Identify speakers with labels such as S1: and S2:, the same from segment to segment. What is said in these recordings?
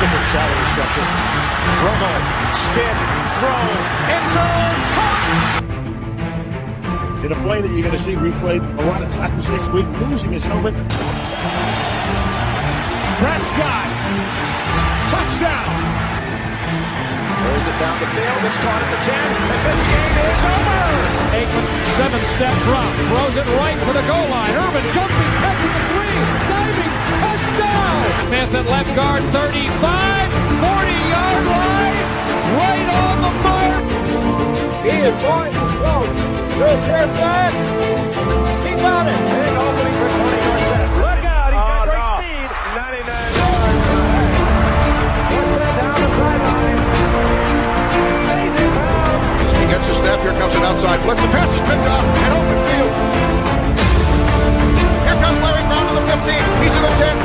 S1: different salary structure. Romo, spin, throw, end zone, caught!
S2: In a play that you're going to see replayed a lot of times this week, losing his helmet. Prescott, touchdown!
S1: Throws it down the field, it's caught at the 10, and this game is over!
S3: Aikman, 7-step drop, throws it right for the goal line. Urban jumping, catching the three, diving, touchdown! Smith at left guard, 35, 40-yard line, right on the mark!
S1: He is going to go. Wheelchair flag. He got it. Big opening for 20 yards set.
S3: Look out, he's got great speed.
S1: 99 yards. Puts it down the sideline. He gets the snap. Here comes an outside blitz. The pass is picked off in open field. Here comes Larry Brown to the 15. He's to the 10.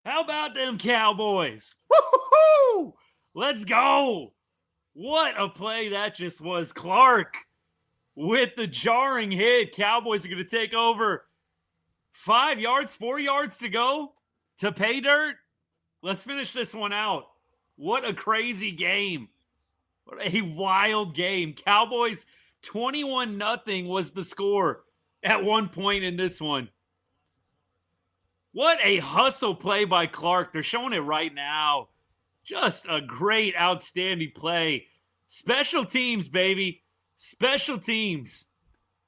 S4: How about them Cowboys? Woo-hoo-hoo! Let's go. What a play that just was. Clark with the jarring hit. Cowboys are going to take over. 5 yards, 4 yards to go to pay dirt. Let's finish this one out. What a crazy game. What a wild game. Cowboys 21-0 was the score at one point in this one. What a hustle play by Clark. They're showing it right now. Just a great, outstanding play. Special teams, baby. Special teams.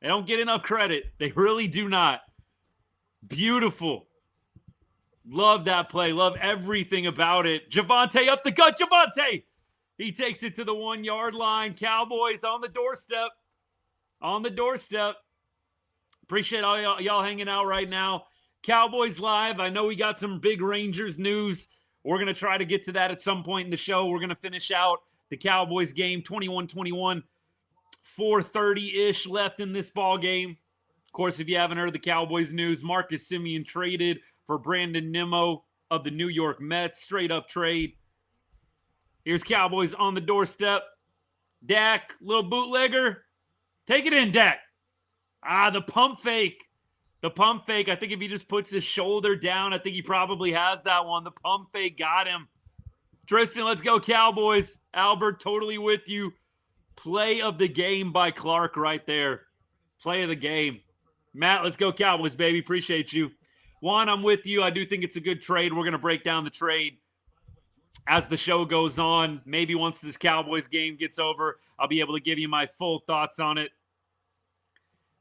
S4: They don't get enough credit. They really do not. Beautiful. Love that play. Love everything about it. Javante up the gut. Javante! He takes it to the 1 yard line. Cowboys on the doorstep. On the doorstep. Appreciate all y'all hanging out right now. Cowboys Live. I know we got some big Rangers news. We're going to try to get to that at some point in the show. We're going to finish out the Cowboys game, 21-21, 4:30-ish left in this ball game. Of course, if you haven't heard the Cowboys news, Marcus Semien traded for Brandon Nimmo of the New York Mets. Straight up trade. Here's Cowboys on the doorstep. Dak, little bootlegger. Take it in, Dak. The pump fake. The pump fake, I think if he just puts his shoulder down, I think he probably has that one. The pump fake got him. Tristan, let's go Cowboys. Albert, totally with you. Play of the game by Clark right there. Play of the game. Matt, let's go Cowboys, baby. Appreciate you. Juan, I'm with you. I do think it's a good trade. We're going to break down the trade as the show goes on. Maybe once this Cowboys game gets over, I'll be able to give you my full thoughts on it.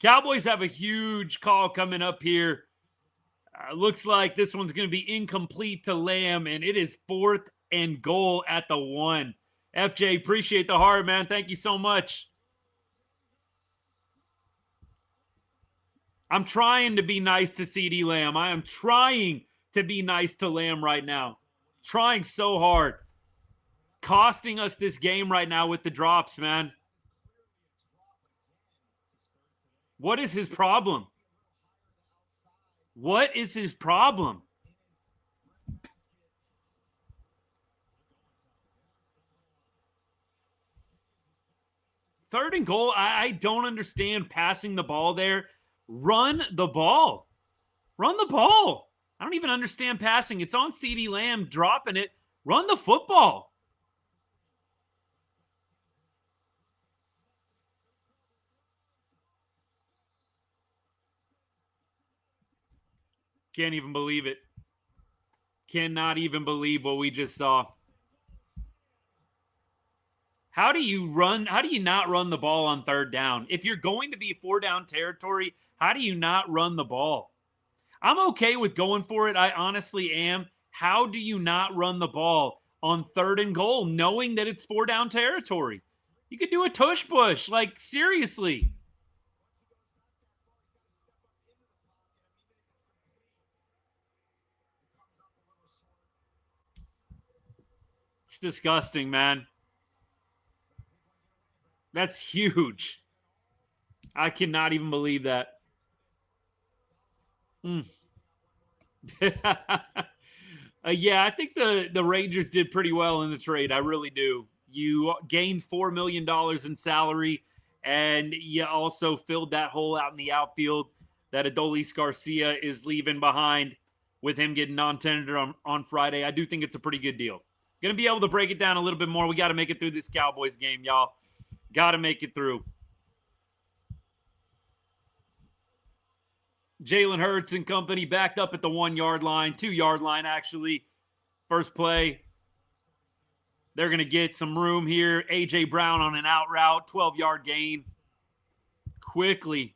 S4: Cowboys have a huge call coming up here. Looks like this one's going to be incomplete to Lamb, and it is 4th and goal at the 1. FJ, appreciate the heart, man. Thank you so much. I'm trying to be nice to CeeDee Lamb. I am trying to be nice to Lamb right now. Trying so hard. Costing us this game right now with the drops, man. What is his problem? What is his problem? Third and goal, I don't understand passing the ball there. Run the ball. Run the ball. I don't even understand passing. It's on CeeDee Lamb dropping it. Run the football. Can't even believe it. Cannot even believe what we just saw. How do you not run the ball on third down? If you're going to be 4-down territory, how do you not run the ball? I'm okay with going for it. I honestly am. How do you not run the ball on 3rd and goal, knowing that it's 4-down territory? You could do a tush push. Like, seriously. It's disgusting, man. That's huge. I cannot even believe that. Yeah, I think the Rangers did pretty well in the trade. I really do. You gained $4 million in salary, and you also filled that hole out in the outfield that Adolis Garcia is leaving behind. with him getting non-tendered on Friday. I do think it's a pretty good deal. Going to be able to break it down a little bit more. We got to make it through this Cowboys game, y'all. Got to make it through. Jalen Hurts and company backed up at the 1-yard line, 2-yard line, actually. First play. They're going to get some room here. A.J. Brown on an out route, 12-yard gain. Quickly.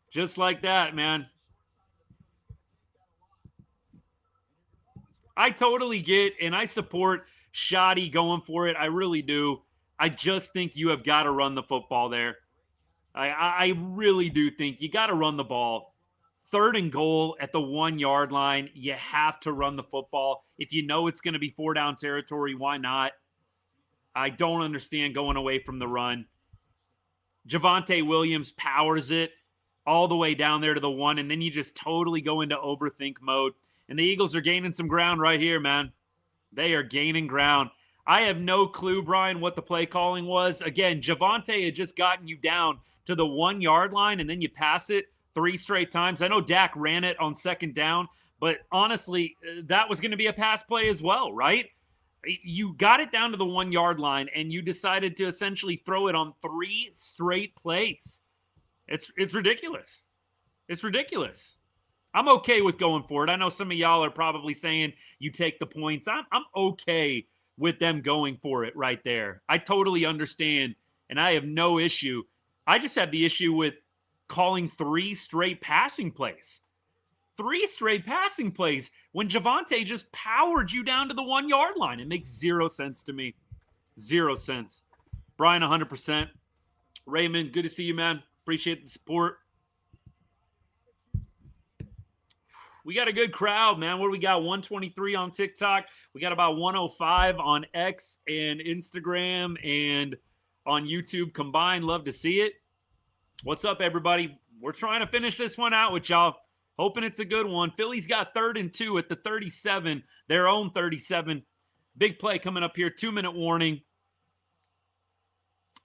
S4: Just like that, man. I totally get and I support Shoddy going for it. I really do. I just think you have got to run the football there. I really do think you got to run the ball. 3rd and goal at the 1-yard line. You have to run the football. If you know it's going to be 4-down territory, why not? I don't understand going away from the run. Javante Williams powers it all the way down there to the 1, and then you just totally go into overthink mode. And the Eagles are gaining some ground right here, man. They are gaining ground. I have no clue, Brian, what the play calling was. Again, Javante had just gotten you down to the 1-yard line, and then you pass it 3 straight times. I know Dak ran it on 2nd down, but honestly, that was going to be a pass play as well, right? You got it down to the 1-yard line, and you decided to essentially throw it on 3 straight plays. It's ridiculous. It's ridiculous. I'm okay with going for it. I know some of y'all are probably saying you take the points. I'm okay with them going for it right there. I totally understand, and I have no issue. I just have the issue with calling 3 straight passing plays. 3 straight passing plays when Javante just powered you down to the 1-yard line. It makes 0 sense to me. 0 sense. Brian, 100%. Raymond, good to see you, man. Appreciate the support. We got a good crowd, man. What do we got? 123 on TikTok. We got about 105 on X and Instagram and on YouTube combined. Love to see it. What's up, everybody? We're trying to finish this one out with y'all. Hoping it's a good one. Philly's got 3rd and 2 at the 37, their own 37. Big play coming up here. 2-minute warning.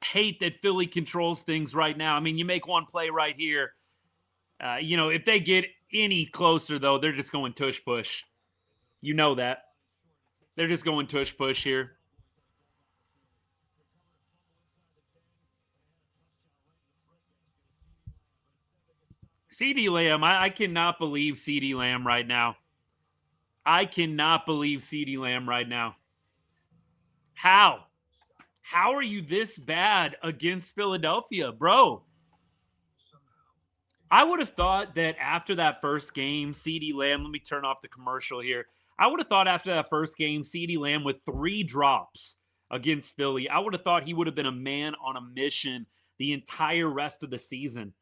S4: Hate that Philly controls things right now. I mean, you make one play right here. If they get any closer, though, they're just going tush push. You know that. They're just going tush push here. CeeDee Lamb, I cannot believe CeeDee Lamb right now. I cannot believe CeeDee Lamb right now. How? How are you this bad against Philadelphia, bro? I would have thought that after that first game, CeeDee Lamb, let me turn off the commercial here. I would have thought after that first game, CeeDee Lamb with 3 drops against Philly, I would have thought he would have been a man on a mission the entire rest of the season.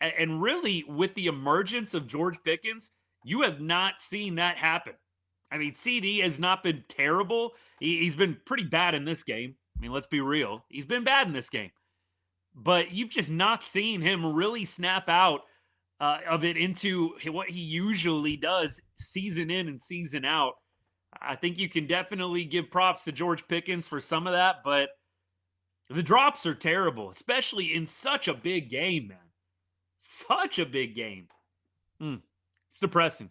S4: And really, with the emergence of George Pickens, you have not seen that happen. I mean, CD has not been terrible. He's been pretty bad in this game. I mean, let's be real. He's been bad in this game. But you've just not seen him really snap out of it into what he usually does season in and season out. I think you can definitely give props to George Pickens for some of that, but the drops are terrible, especially in such a big game, man. Such a big game. It's depressing.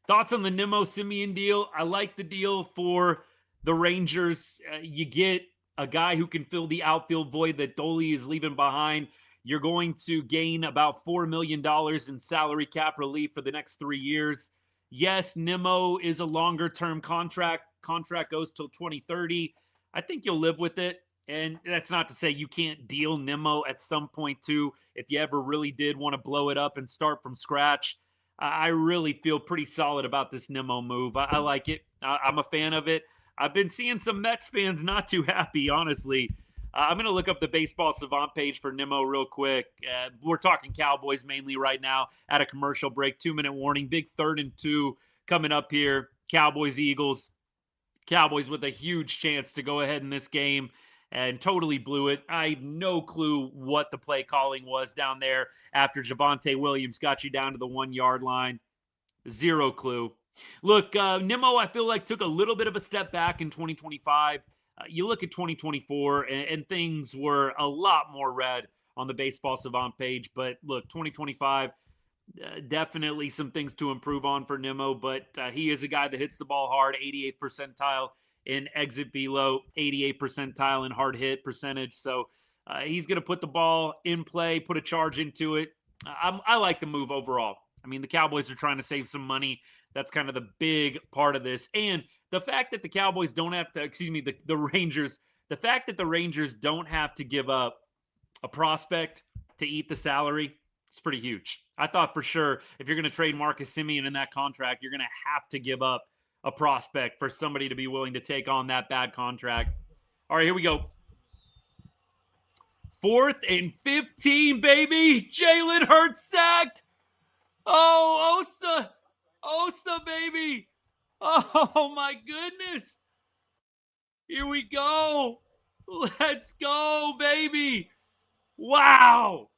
S4: Thoughts on the Nimmo Simeon deal? I like the deal for the Rangers. You get a guy who can fill the outfield void that Dolly is leaving behind. You're going to gain about $4 million in salary cap relief for the next 3 years. Yes, Nimmo is a longer-term contract. Contract goes till 2030. I think you'll live with it. And that's not to say you can't deal Nimmo at some point, too, if you ever really did want to blow it up and start from scratch. I really feel pretty solid about this Nimmo move. I like it. I'm a fan of it. I've been seeing some Mets fans not too happy, honestly. I'm going to look up the Baseball Savant page for Nimmo real quick. We're talking Cowboys mainly right now at a commercial break. 2-minute warning. Big 3rd and 2 coming up here. Cowboys, Eagles. Cowboys with a huge chance to go ahead in this game and totally blew it. I have no clue what the play calling was down there after Javante Williams got you down to the 1-yard line. 0 clue. Look, Nimmo, I feel like took a little bit of a step back in 2025. You look at 2024, and things were a lot more red on the Baseball Savant page. But look, 2025, Definitely some things to improve on for Nimmo, but he is a guy that hits the ball hard, 88th percentile in exit velo, 88th percentile in hard hit percentage. So he's going to put the ball in play, put a charge into it. I like the move overall. I mean, the Cowboys are trying to save some money. That's kind of the big part of this. And the fact that the Cowboys don't have to, the Rangers, the fact that the Rangers don't have to give up a prospect to eat the salary, it's pretty huge. I thought for sure if you're going to trade Marcus Semien in that contract, you're going to have to give up a prospect for somebody to be willing to take on that bad contract. All right, here we go. 4th and 15, baby. Jalen Hurts sacked. Oh, Osa, baby. Oh, my goodness. Here we go. Let's go, baby. Wow.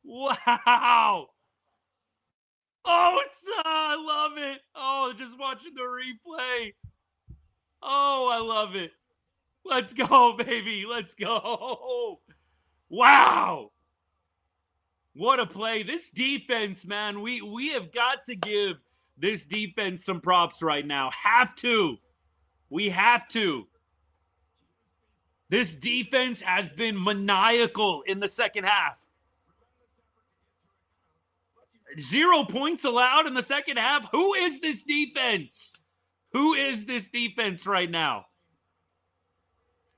S4: Wow. Osa, I love it. Oh, just watching the replay. Oh, I love it. Let's go, baby. Let's go. Wow. What a play. This defense, man, we have got to give this defense some props right now. Have to. We have to. This defense has been maniacal in the second half. 0 points allowed in the second half. Who is this defense? Who is this defense right now?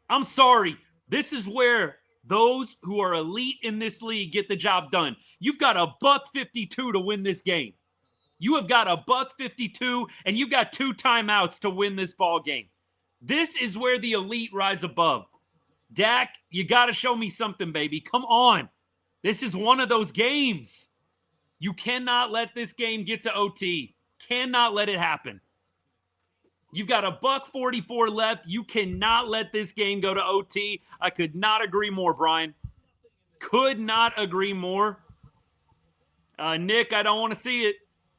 S4: I'm sorry. This is where those who are elite in this league get the job done. You've got a $152 to win this game. You have got a $152, and you've got 2 timeouts to win this ball game. This is where the elite rise above. Dak, you got to show me something, baby. Come on. This is one of those games. You cannot let this game get to OT. Cannot let it happen. You've got a $144 left. You cannot let this game go to OT. I could not agree more, Brian. Could not agree more. Nick, I don't want to see it.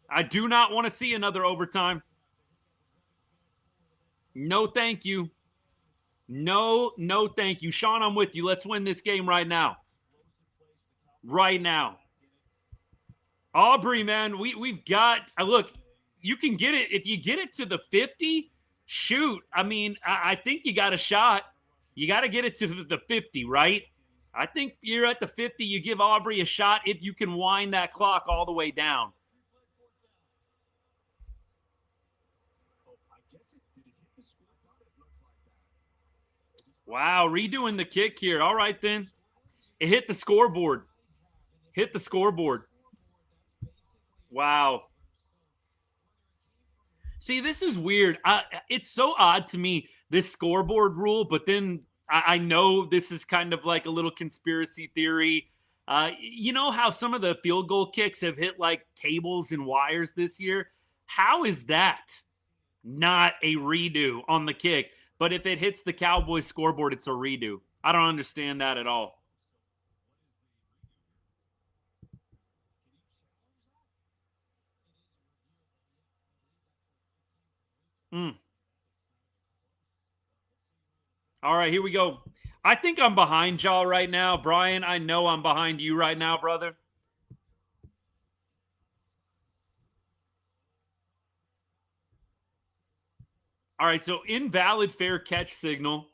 S4: I do not want to see another overtime. No, thank you. No, thank you. Sean, I'm with you. Let's win this game right now. Right now. Aubrey, man, we've got look, you can get it. If you get it to the 50, shoot. I mean, I think you got a shot. You got to get it to the 50, right? I think you're at the 50. You give Aubrey a shot if you can wind that clock all the way down. Wow, redoing the kick here. All right, then. It hit the scoreboard. Hit the scoreboard. Wow. See, this is weird. It's so odd to me, this scoreboard rule, but then I know this is kind of like a little conspiracy theory. You know how some of the field goal kicks have hit like cables and wires this year? How is that not a redo on the kick? But if it hits the Cowboys scoreboard, it's a redo. I don't understand that at all. All right, here we go. I think I'm behind y'all right now. Brian, I know I'm behind you right now, brother. All right, so invalid fair catch signal.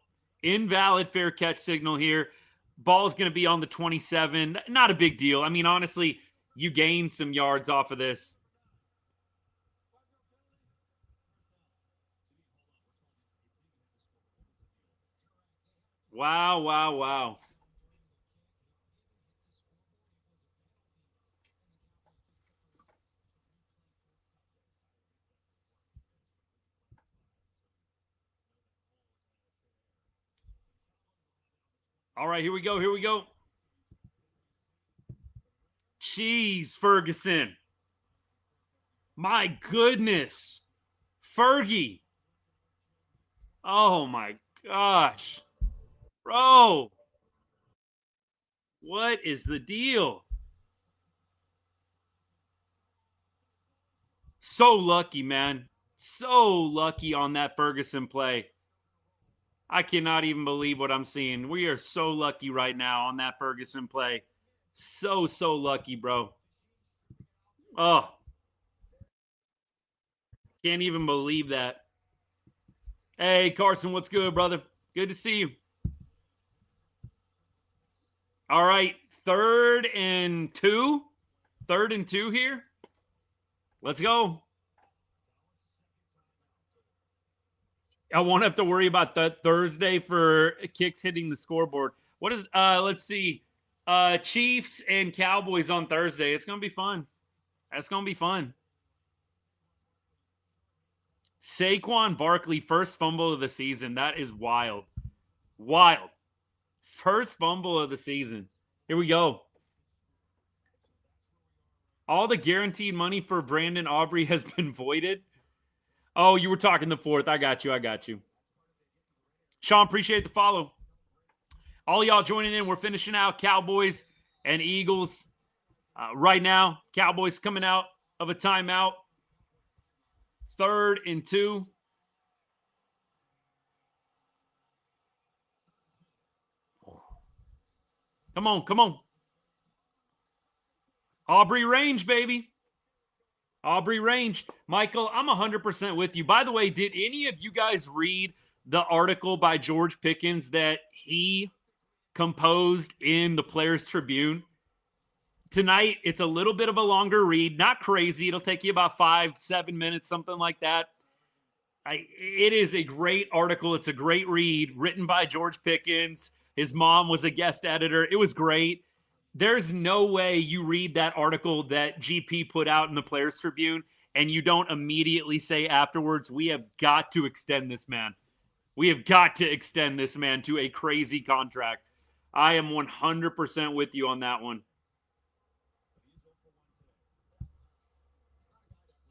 S4: Invalid fair catch signal here. Ball's going to be on the 27. Not a big deal. I mean, honestly, you gain some yards off of this. Wow, wow, wow. All right, here we go. Here we go. Jeez, Ferguson. My goodness. Fergie. Oh, my gosh. Bro. What is the deal? So lucky, man. So lucky on that Ferguson play. I cannot even believe what I'm seeing. We are so lucky right now on that Ferguson play. So lucky, bro. Oh, can't even believe that. Hey, Carson, what's good, brother? Good to see you. All right, 3rd and 2. 3rd and 2 here. Let's go. I won't have to worry about that Thursday for kicks hitting the scoreboard. What is, let's see, Chiefs and Cowboys on Thursday. It's going to be fun. That's going to be fun. Saquon Barkley, first fumble of the season. That is wild. Wild. First fumble of the season. Here we go. All the guaranteed money for Brandon Aubrey has been voided. Oh, you were talking the 4th. I got you. Sean, appreciate the follow. All y'all joining in. We're finishing out Cowboys and Eagles. Right now, Cowboys coming out of a timeout. 3rd and 2. Come on. Aubrey range, baby. Aubrey range. Michael, I'm 100% with you. By the way, did any of you guys read the article by George Pickens that he composed in the Players Tribune? Tonight, it's a little bit of a longer read. Not crazy. It'll take you about 5-7 minutes, something like that. It is a great article. It's a great read, written by George Pickens. His mom was a guest editor. It was great. There's no way you read that article that GP put out in the Players Tribune and you don't immediately say afterwards, we have got to extend this man. We have got to extend this man to a crazy contract. I am 100% with you on that one.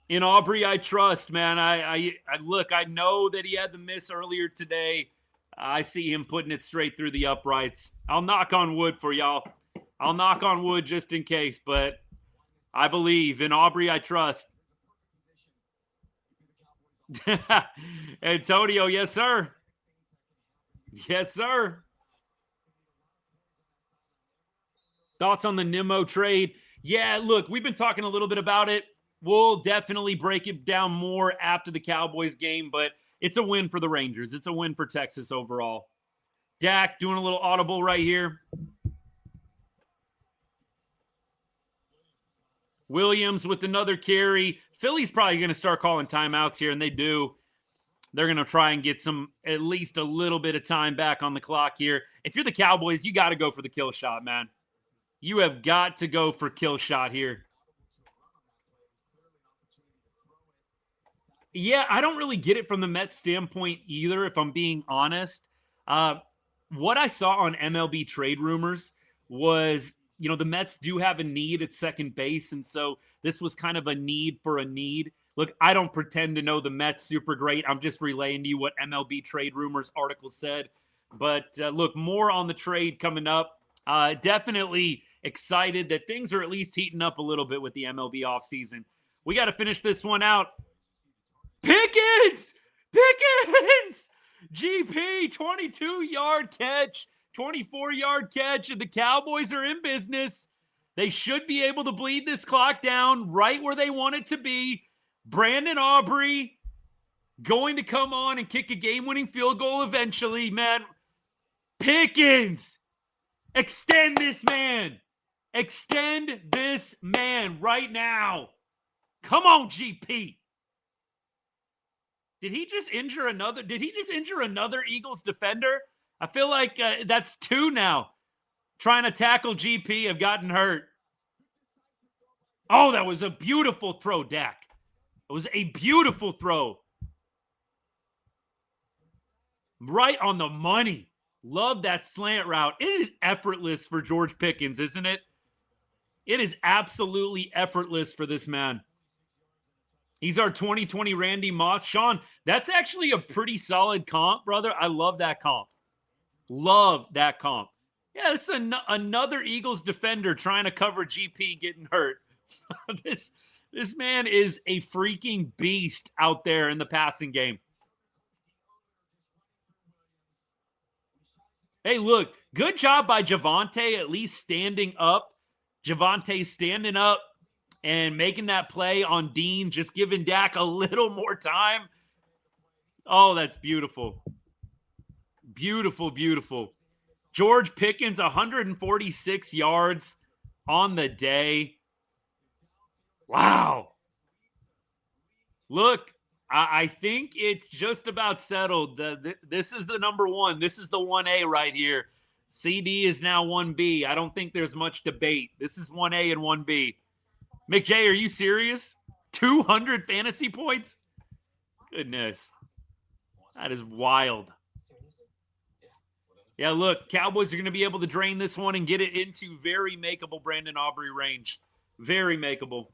S4: In Aubrey, I trust, man. I look, I know that he had the miss earlier today. I see him putting it straight through the uprights. I'll knock on wood for y'all. I'll knock on wood just in case, but I believe. In Aubrey, I trust. Antonio, yes, sir. Yes, sir. Thoughts on the Nimmo trade? Yeah, look, we've been talking a little bit about it. We'll definitely break it down more after the Cowboys game, but it's a win for the Rangers. It's a win for Texas overall. Dak doing a little audible right here. Williams with another carry. Philly's probably going to start calling timeouts here, and they do. They're going to try and get at least a little bit of time back on the clock here. If you're the Cowboys, you got to go for the kill shot, man. You have got to go for kill shot here. Yeah, I don't really get it from the Mets standpoint either, if I'm being honest. What I saw on MLB trade rumors was, the Mets do have a need at second base, and so this was kind of a need for a need. Look, I don't pretend to know the Mets super great. I'm just relaying to you what MLB trade rumors article said. But look, more on the trade coming up. Definitely excited that things are at least heating up a little bit with the MLB offseason. We got to finish this one out. Pickens! GP, 22-yard catch, 24-yard catch, and the Cowboys are in business. They should be able to bleed this clock down right where they want it to be. Brandon Aubrey going to come on and kick a game-winning field goal eventually, man. Pickens! Extend this man! Extend this man right now! Come on, GP! Did he just injure another Eagles defender? I feel like that's 2 now. Trying to tackle GP have gotten hurt. Oh, that was a beautiful throw, Dak. It was a beautiful throw. Right on the money. Love that slant route. It is effortless for George Pickens, isn't it? It is absolutely effortless for this man. He's our 2020 Randy Moss. Sean, that's actually a pretty solid comp, brother. I love that comp. Love that comp. Yeah, it's another Eagles defender trying to cover GP getting hurt. This man is a freaking beast out there in the passing game. Hey, look, good job by Javante at least standing up. Javante standing up. and making that play on Dean, just giving Dak a little more time. Oh, that's beautiful. Beautiful, beautiful. George Pickens, 146 yards on the day. Wow. Look, I think it's just about settled. This is the number one. This is the 1A right here. CD is now 1B. I don't think there's much debate. This is 1A and 1B. McJay, are you serious? 200 fantasy points? Goodness. That is wild. Yeah, look, Cowboys are going to be able to drain this one and get it into very makeable Brandon Aubrey range. Very makeable.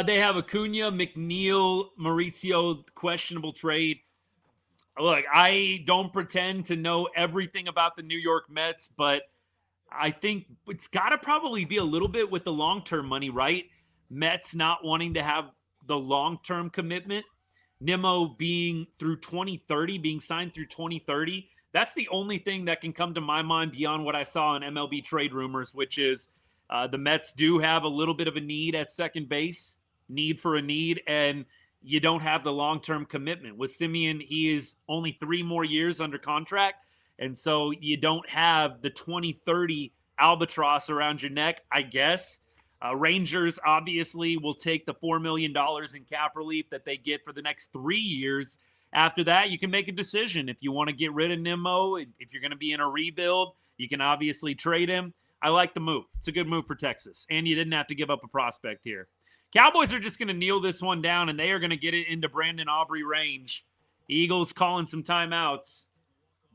S4: They have Acuna, McNeil, Mauricio, questionable trade. Look, I don't pretend to know everything about the New York Mets, but I think it's got to probably be a little bit with the long-term money, right? Mets not wanting to have the long-term commitment. Nimmo being through 2030, being signed through 2030. That's the only thing that can come to my mind beyond what I saw in MLB trade rumors, which is the Mets do have a little bit of a need at second base, need for a need, and you don't have the long-term commitment. With Simeon, he is only 3 more years under contract, and so you don't have the 2030 albatross around your neck, I guess. Rangers obviously will take the $4 million in cap relief that they get for the next 3 years. After that, you can make a decision. If you want to get rid of Nimmo, if you're going to be in a rebuild, you can obviously trade him. I like the move. It's a good move for Texas. And you didn't have to give up a prospect here. Cowboys are just going to kneel this one down, and they are going to get it into Brandon Aubrey range. Eagles calling some timeouts.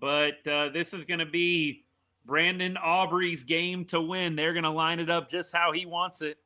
S4: But this is going to be Brandon Aubrey's game to win. They're going to line it up just how he wants it.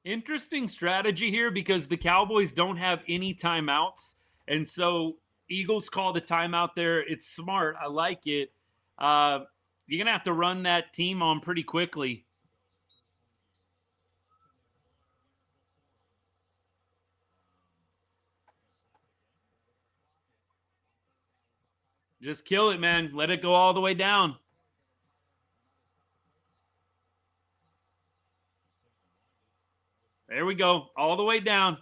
S4: Interesting strategy here because the Cowboys don't have any timeouts. And so Eagles call the timeout there. It's smart. I like it. You're going to have to run that team on pretty quickly. Just kill it, man. Let it go all the way down. There we go. All the way down.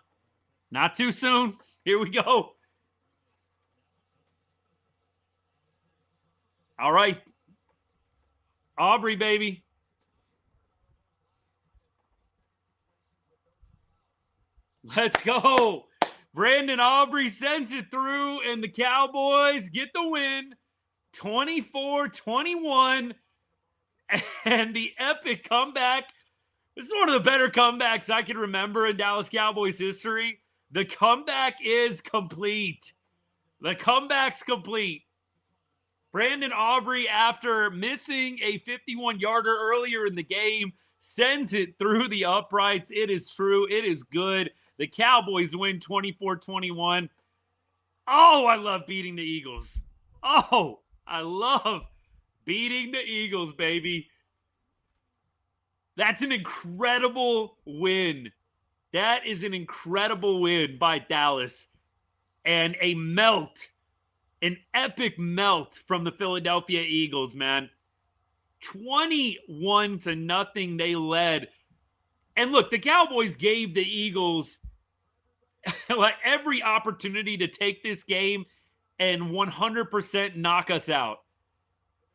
S4: Not too soon. Here we go. All right. Aubrey, baby. Let's go. Brandon Aubrey sends it through, and the Cowboys get the win. 24-21. And the epic comeback. This is one of the better comebacks I can remember in Dallas Cowboys history. The comeback is complete. The comeback's complete. Brandon Aubrey, after missing a 51-yarder earlier in the game, sends it through the uprights. It is true. It is good. The Cowboys win 24-21. Oh, I love beating the Eagles. Oh, I love beating the Eagles, baby. That's an incredible win. That is an incredible win by Dallas. And a melt, an epic melt from the Philadelphia Eagles, man. 21-0 they led. And look, the Cowboys gave the Eagles like every opportunity to take this game and 100% knock us out.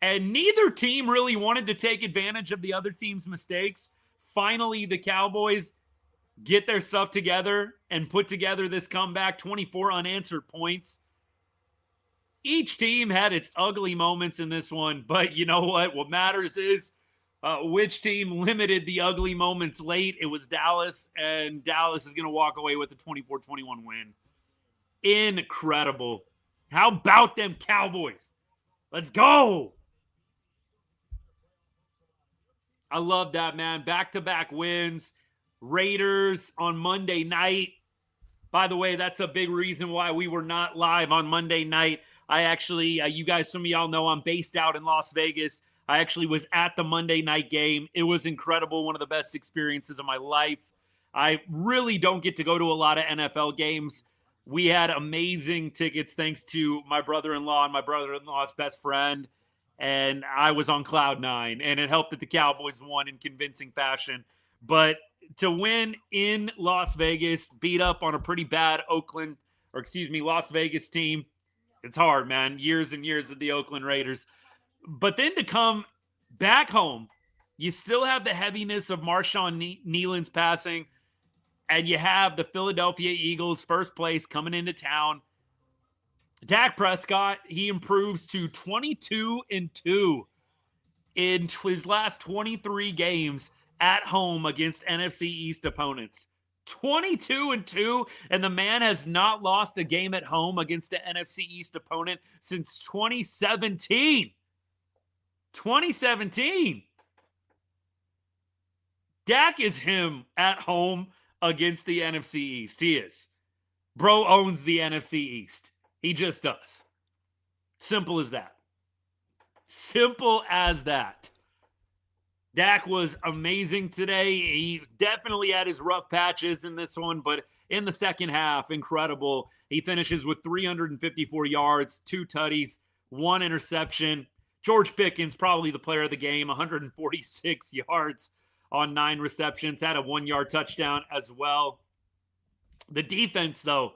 S4: And neither team really wanted to take advantage of the other team's mistakes. Finally, the Cowboys get their stuff together and put together this comeback, 24 unanswered points. Each team had its ugly moments in this one, but you know what? What matters is which team limited the ugly moments late. It was Dallas, and Dallas is going to walk away with a 24-21 win. Incredible. How about them Cowboys? Let's go. I love that, man. Back-to-back wins. Raiders on Monday night. By the way, that's a big reason why we were not live on Monday night. I actually, you guys, some of y'all know I'm based out in Las Vegas. I actually was at the Monday night game. It was incredible. One of the best experiences of my life. I really don't get to go to a lot of NFL games. We had amazing tickets thanks to my brother-in-law and my brother-in-law's best friend. And I was on cloud nine. And it helped that the Cowboys won in convincing fashion. But to win in Las Vegas, beat up on a pretty bad Las Vegas team, it's hard, man. Years and years of the Oakland Raiders. But then to come back home, you still have the heaviness of Marshawn Nealon's passing, and you have the Philadelphia Eagles first place coming into town. Dak Prescott, he improves to 22-2 in his last 23 games at home against NFC East opponents. 22-2, and the man has not lost a game at home against an NFC East opponent since 2017. 2017. Dak is him at home against the NFC East. He is. Bro owns the NFC East. He just does. Simple as that. Simple as that. Dak was amazing today. He definitely had his rough patches in this one, but in the second half, incredible. He finishes with 354 yards, 2 tutties, 1 interception. George Pickens, probably the player of the game, 146 yards on 9 receptions, had a 1-yard touchdown as well. The defense, though,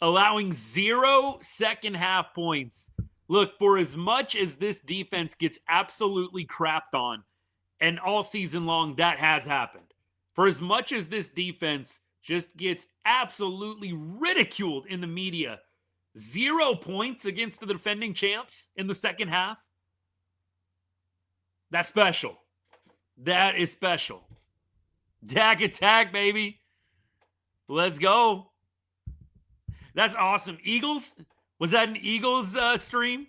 S4: allowing 0 second-half points. Look, for as much as this defense gets absolutely crapped on, and all season long, that has happened. For as much as this defense just gets absolutely ridiculed in the media, 0 points against the defending champs in the second half. That's special. That is special. Dak attack, baby. Let's go. That's awesome. Eagles? Was that an Eagles stream?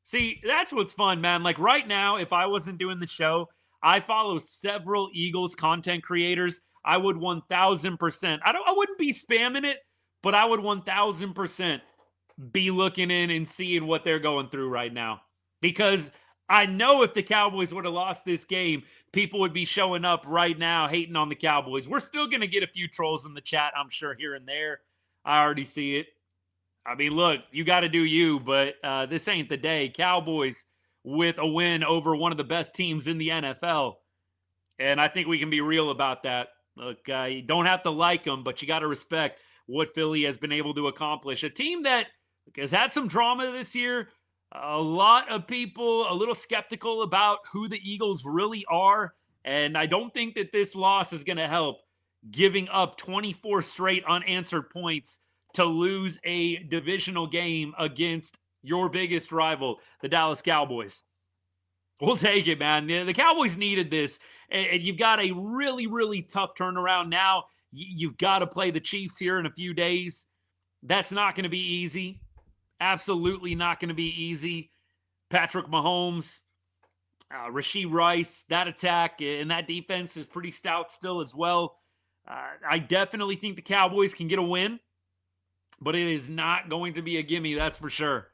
S4: See, that's what's fun, man. Like right now, if I wasn't doing the show, I follow several Eagles content creators. I would 1,000%. I wouldn't be spamming it, but I would 1,000% be looking in and seeing what they're going through right now. Because I know if the Cowboys would have lost this game, people would be showing up right now hating on the Cowboys. We're still going to get a few trolls in the chat, I'm sure, here and there. I already see it. I mean, look, you got to do you, but this ain't the day. Cowboys with a win over one of the best teams in the NFL. And I think we can be real about that. Look, you don't have to like them, but you got to respect what Philly has been able to accomplish. A team that has had some drama this year. A lot of people a little skeptical about who the Eagles really are. And I don't think that this loss is going to help, giving up 24 straight unanswered points to lose a divisional game against your biggest rival, the Dallas Cowboys. We'll take it, man. The Cowboys needed this, and you've got a really, really tough turnaround now. You've got to play the Chiefs here in a few days. That's not going to be easy. Absolutely not going to be easy. Patrick Mahomes, Rashee Rice, that attack and that defense is pretty stout still as well. I definitely think the Cowboys can get a win, but it is not going to be a gimme, that's for sure.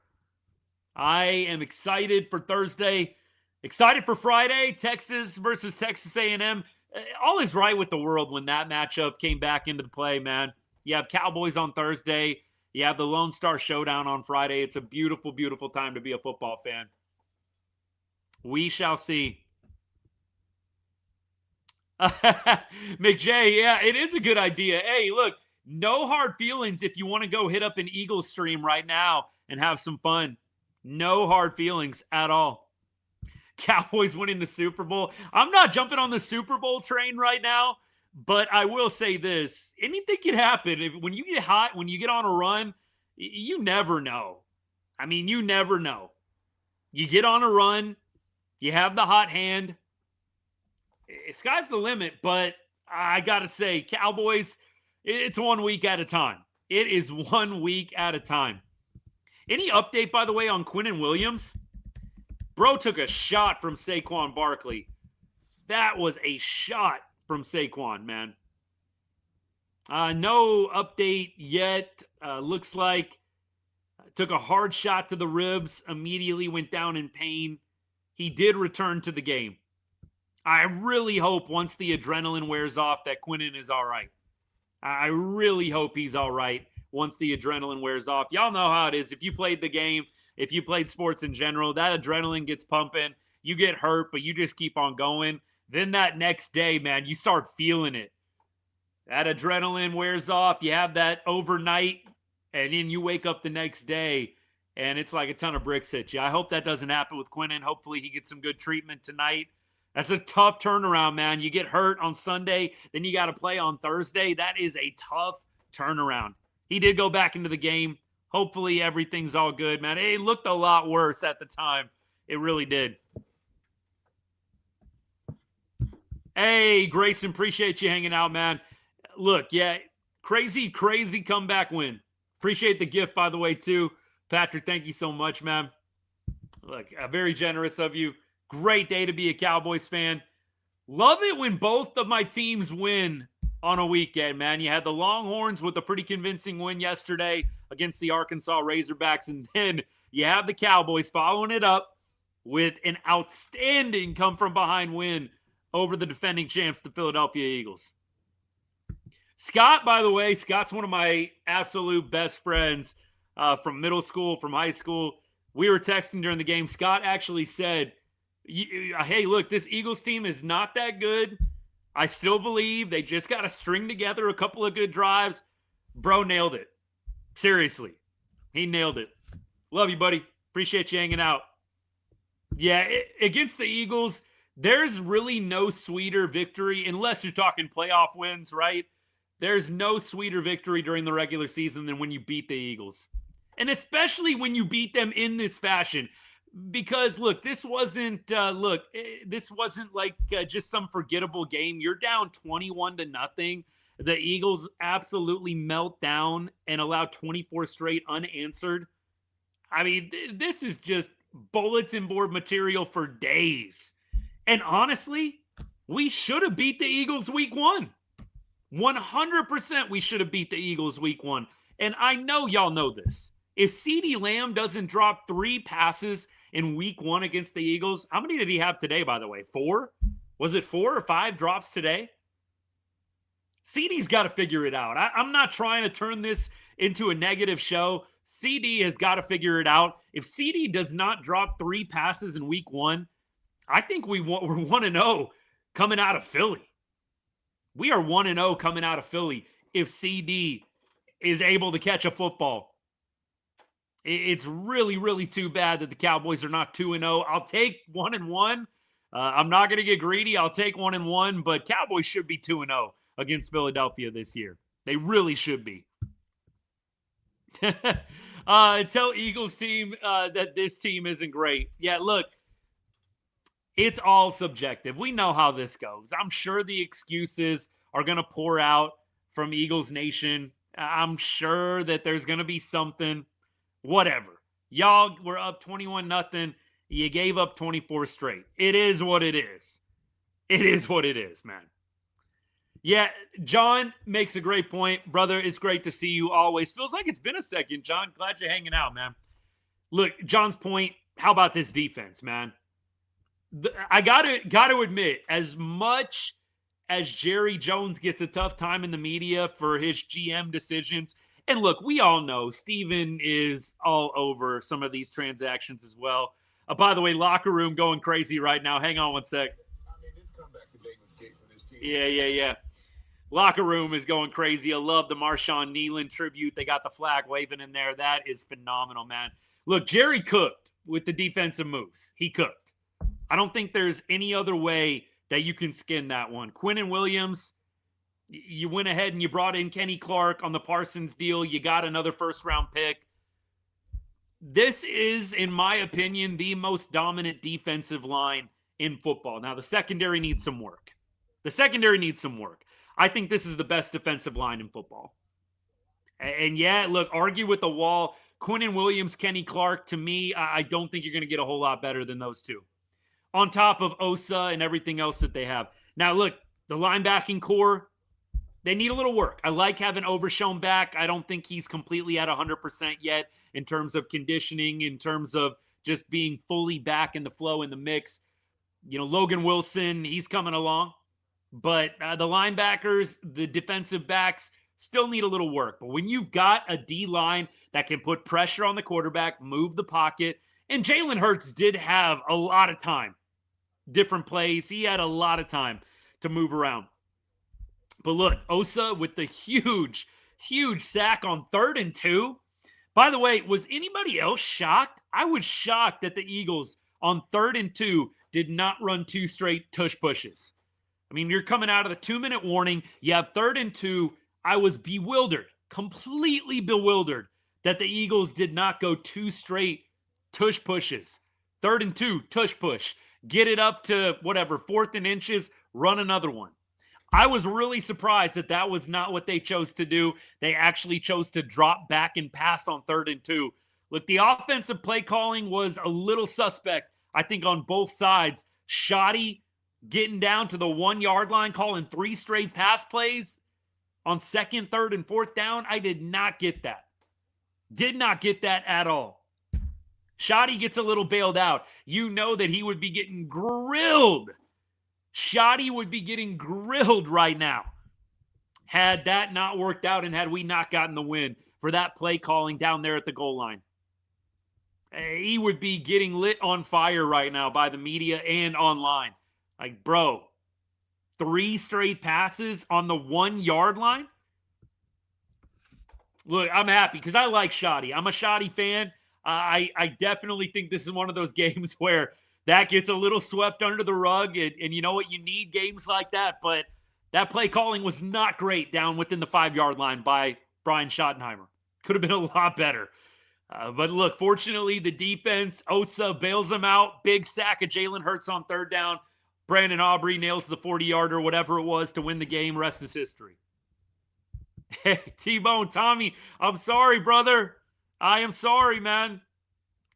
S4: I am excited for Thursday, excited for Friday, Texas versus Texas A&M. All is right with the world when that matchup came back into the play, man. You have Cowboys on Thursday. You have the Lone Star Showdown on Friday. It's a beautiful, beautiful time to be a football fan. We shall see. McJay, yeah, it is a good idea. Hey, look, no hard feelings if you want to go hit up an Eagles stream right now and have some fun. No hard feelings at all. Cowboys winning the Super Bowl. I'm not jumping on the Super Bowl train right now, but I will say this. Anything can happen. When you get hot, when you get on a run, you never know. I mean, you never know. You get on a run, you have the hot hand. Sky's the limit, but I got to say, Cowboys, it's 1 week at a time. It is 1 week at a time. Any update, by the way, on Quinnen Williams? Bro took a shot from Saquon Barkley. That was a shot from Saquon, man. No update yet. Looks like took a hard shot to the ribs, immediately went down in pain. He did return to the game. I really hope once the adrenaline wears off that Quinnen is all right. I really hope he's all right once the adrenaline wears off. Y'all know how it is. If you played the game, if you played sports in general, that adrenaline gets pumping. You get hurt, but you just keep on going. Then that next day, man, you start feeling it. That adrenaline wears off. You have that overnight, and then you wake up the next day, and it's like a ton of bricks hit you. I hope that doesn't happen with Quinnen. Hopefully he gets some good treatment tonight. That's a tough turnaround, man. You get hurt on Sunday, then you got to play on Thursday. That is a tough turnaround. He did go back into the game. Hopefully everything's all good, man. It looked a lot worse at the time. It really did. Hey, Grayson, appreciate you hanging out, man. Look, yeah, crazy comeback win. Appreciate the gift, by the way, too. Patrick, thank you so much, man. Look, very generous of you. Great day to be a Cowboys fan. Love it when both of my teams win on a weekend, man. You had the Longhorns with a pretty convincing win yesterday against the Arkansas Razorbacks, and then you have the Cowboys following it up with an outstanding come-from-behind win over the defending champs, the Philadelphia Eagles. Scott, by the way, Scott's one of my absolute best friends from middle school, from high school. We were texting during the game. Scott actually said, hey, look, this Eagles team is not that good. I still believe they just got to string together a couple of good drives. Bro nailed it. Seriously. He nailed it. Love you, buddy. Appreciate you hanging out. Yeah, against the Eagles, there's really no sweeter victory, unless you're talking playoff wins, right? There's no sweeter victory during the regular season than when you beat the Eagles. And especially when you beat them in this fashion. Because, look, this wasn't like just some forgettable game. You're down 21-0. The Eagles absolutely melt down and allow 24 straight unanswered. I mean, this is just bulletin board material for days. And honestly, we should have beat the Eagles week 1. 100% we should have beat the Eagles week 1. And I know y'all know this. If CeeDee Lamb doesn't drop 3 passes in week 1 against the Eagles, how many did he have today, by the way? 4? Was it 4 or 5 drops today? CeeDee's got to figure it out. I'm not trying to turn this into a negative show. CeeDee has got to figure it out. If CeeDee does not drop 3 passes in week 1, I think we're 1-0 coming out of Philly. We are 1-0 coming out of Philly if CeeDee is able to catch a football. It's really, really too bad that the Cowboys are not 2-0. I'll take 1-1. I'm not going to get greedy. I'll take 1-1, but Cowboys should be 2-0 against Philadelphia this year. They really should be. Tell Eagles team that this team isn't great. Yeah, look, it's all subjective. We know how this goes. I'm sure the excuses are going to pour out from Eagles Nation. I'm sure that there's going to be something. Whatever. Y'all were up 21-0. You gave up 24 straight. It is what it is. It is what it is, man. Yeah, John makes a great point. Brother, it's great to see you always. Feels like it's been a second, John. Glad you're hanging out, man. Look, John's point, how about this defense, man? I gotta admit, as much as Jerry Jones gets a tough time in the media for his GM decisions, and look, we all know Steven is all over some of these transactions as well. By the way, locker room going crazy right now. Hang on one sec. Yeah. Locker room is going crazy. I love the Marshawn Nealon tribute. They got the flag waving in there. That is phenomenal, man. Look, Jerry cooked with the defensive moves. He cooked. I don't think there's any other way that you can skin that one. Quinnen Williams, you went ahead and you brought in Kenny Clark on the Parsons deal. You got another first-round pick. This is, in my opinion, the most dominant defensive line in football. Now, the secondary needs some work. I think this is the best defensive line in football. And yeah, look, argue with the wall. Quinnen Williams, Kenny Clark, to me, I don't think you're going to get a whole lot better than those two. on top of Osa and everything else that they have. Now, look, the linebacking core, they need a little work. I like having Overshown back. I don't think he's completely at 100% yet in terms of conditioning, in terms of just being fully back in the flow, in the mix. You know, Logan Wilson, he's coming along. But the linebackers, the defensive backs still need a little work. But when you've got a D-line that can put pressure on the quarterback, move the pocket, and Jalen Hurts did have a lot of time. Different plays. He had a lot of time to move around. But look, Osa with the huge sack on 3rd and 2. By the way, was anybody else shocked? I was shocked that the Eagles on 3rd and 2 did not run 2 straight tush pushes. I mean, you're coming out of the 2-minute warning. You have 3rd and 2. I was bewildered, completely bewildered that the Eagles did not go 2 straight tush pushes. 3rd and 2, tush push. Get it up to whatever, 4th and inches, run another one. I was really surprised that that was not what they chose to do. They actually chose to drop back and pass on 3rd and 2. Look, the offensive play calling was a little suspect, I think, on both sides. Shoddy getting down to the 1-yard line, calling 3 straight pass plays on 2nd, 3rd, and 4th down. I did not get that. Did not get that at all. Shoddy gets a little bailed out. You know that he would be getting grilled. Shoddy would be getting grilled right now had that not worked out and had we not gotten the win for that play calling down there at the goal line. He would be getting lit on fire right now by the media and online. Like, bro, 3 straight passes on the 1-yard line? Look, I'm happy because I like Shoddy. I'm a Shoddy fan. I definitely think this is one of those games where that gets a little swept under the rug. And you know what? You need games like that. But that play calling was not great down within the 5-yard line by Brian Schottenheimer. Could have been a lot better. But look, fortunately, the defense, Osa bails them out. Big sack of Jalen Hurts on 3rd down. Brandon Aubrey nails the 40-yarder, whatever it was, to win the game. Rest is history. Hey, T-Bone, Tommy, I'm sorry, brother. I am sorry, man.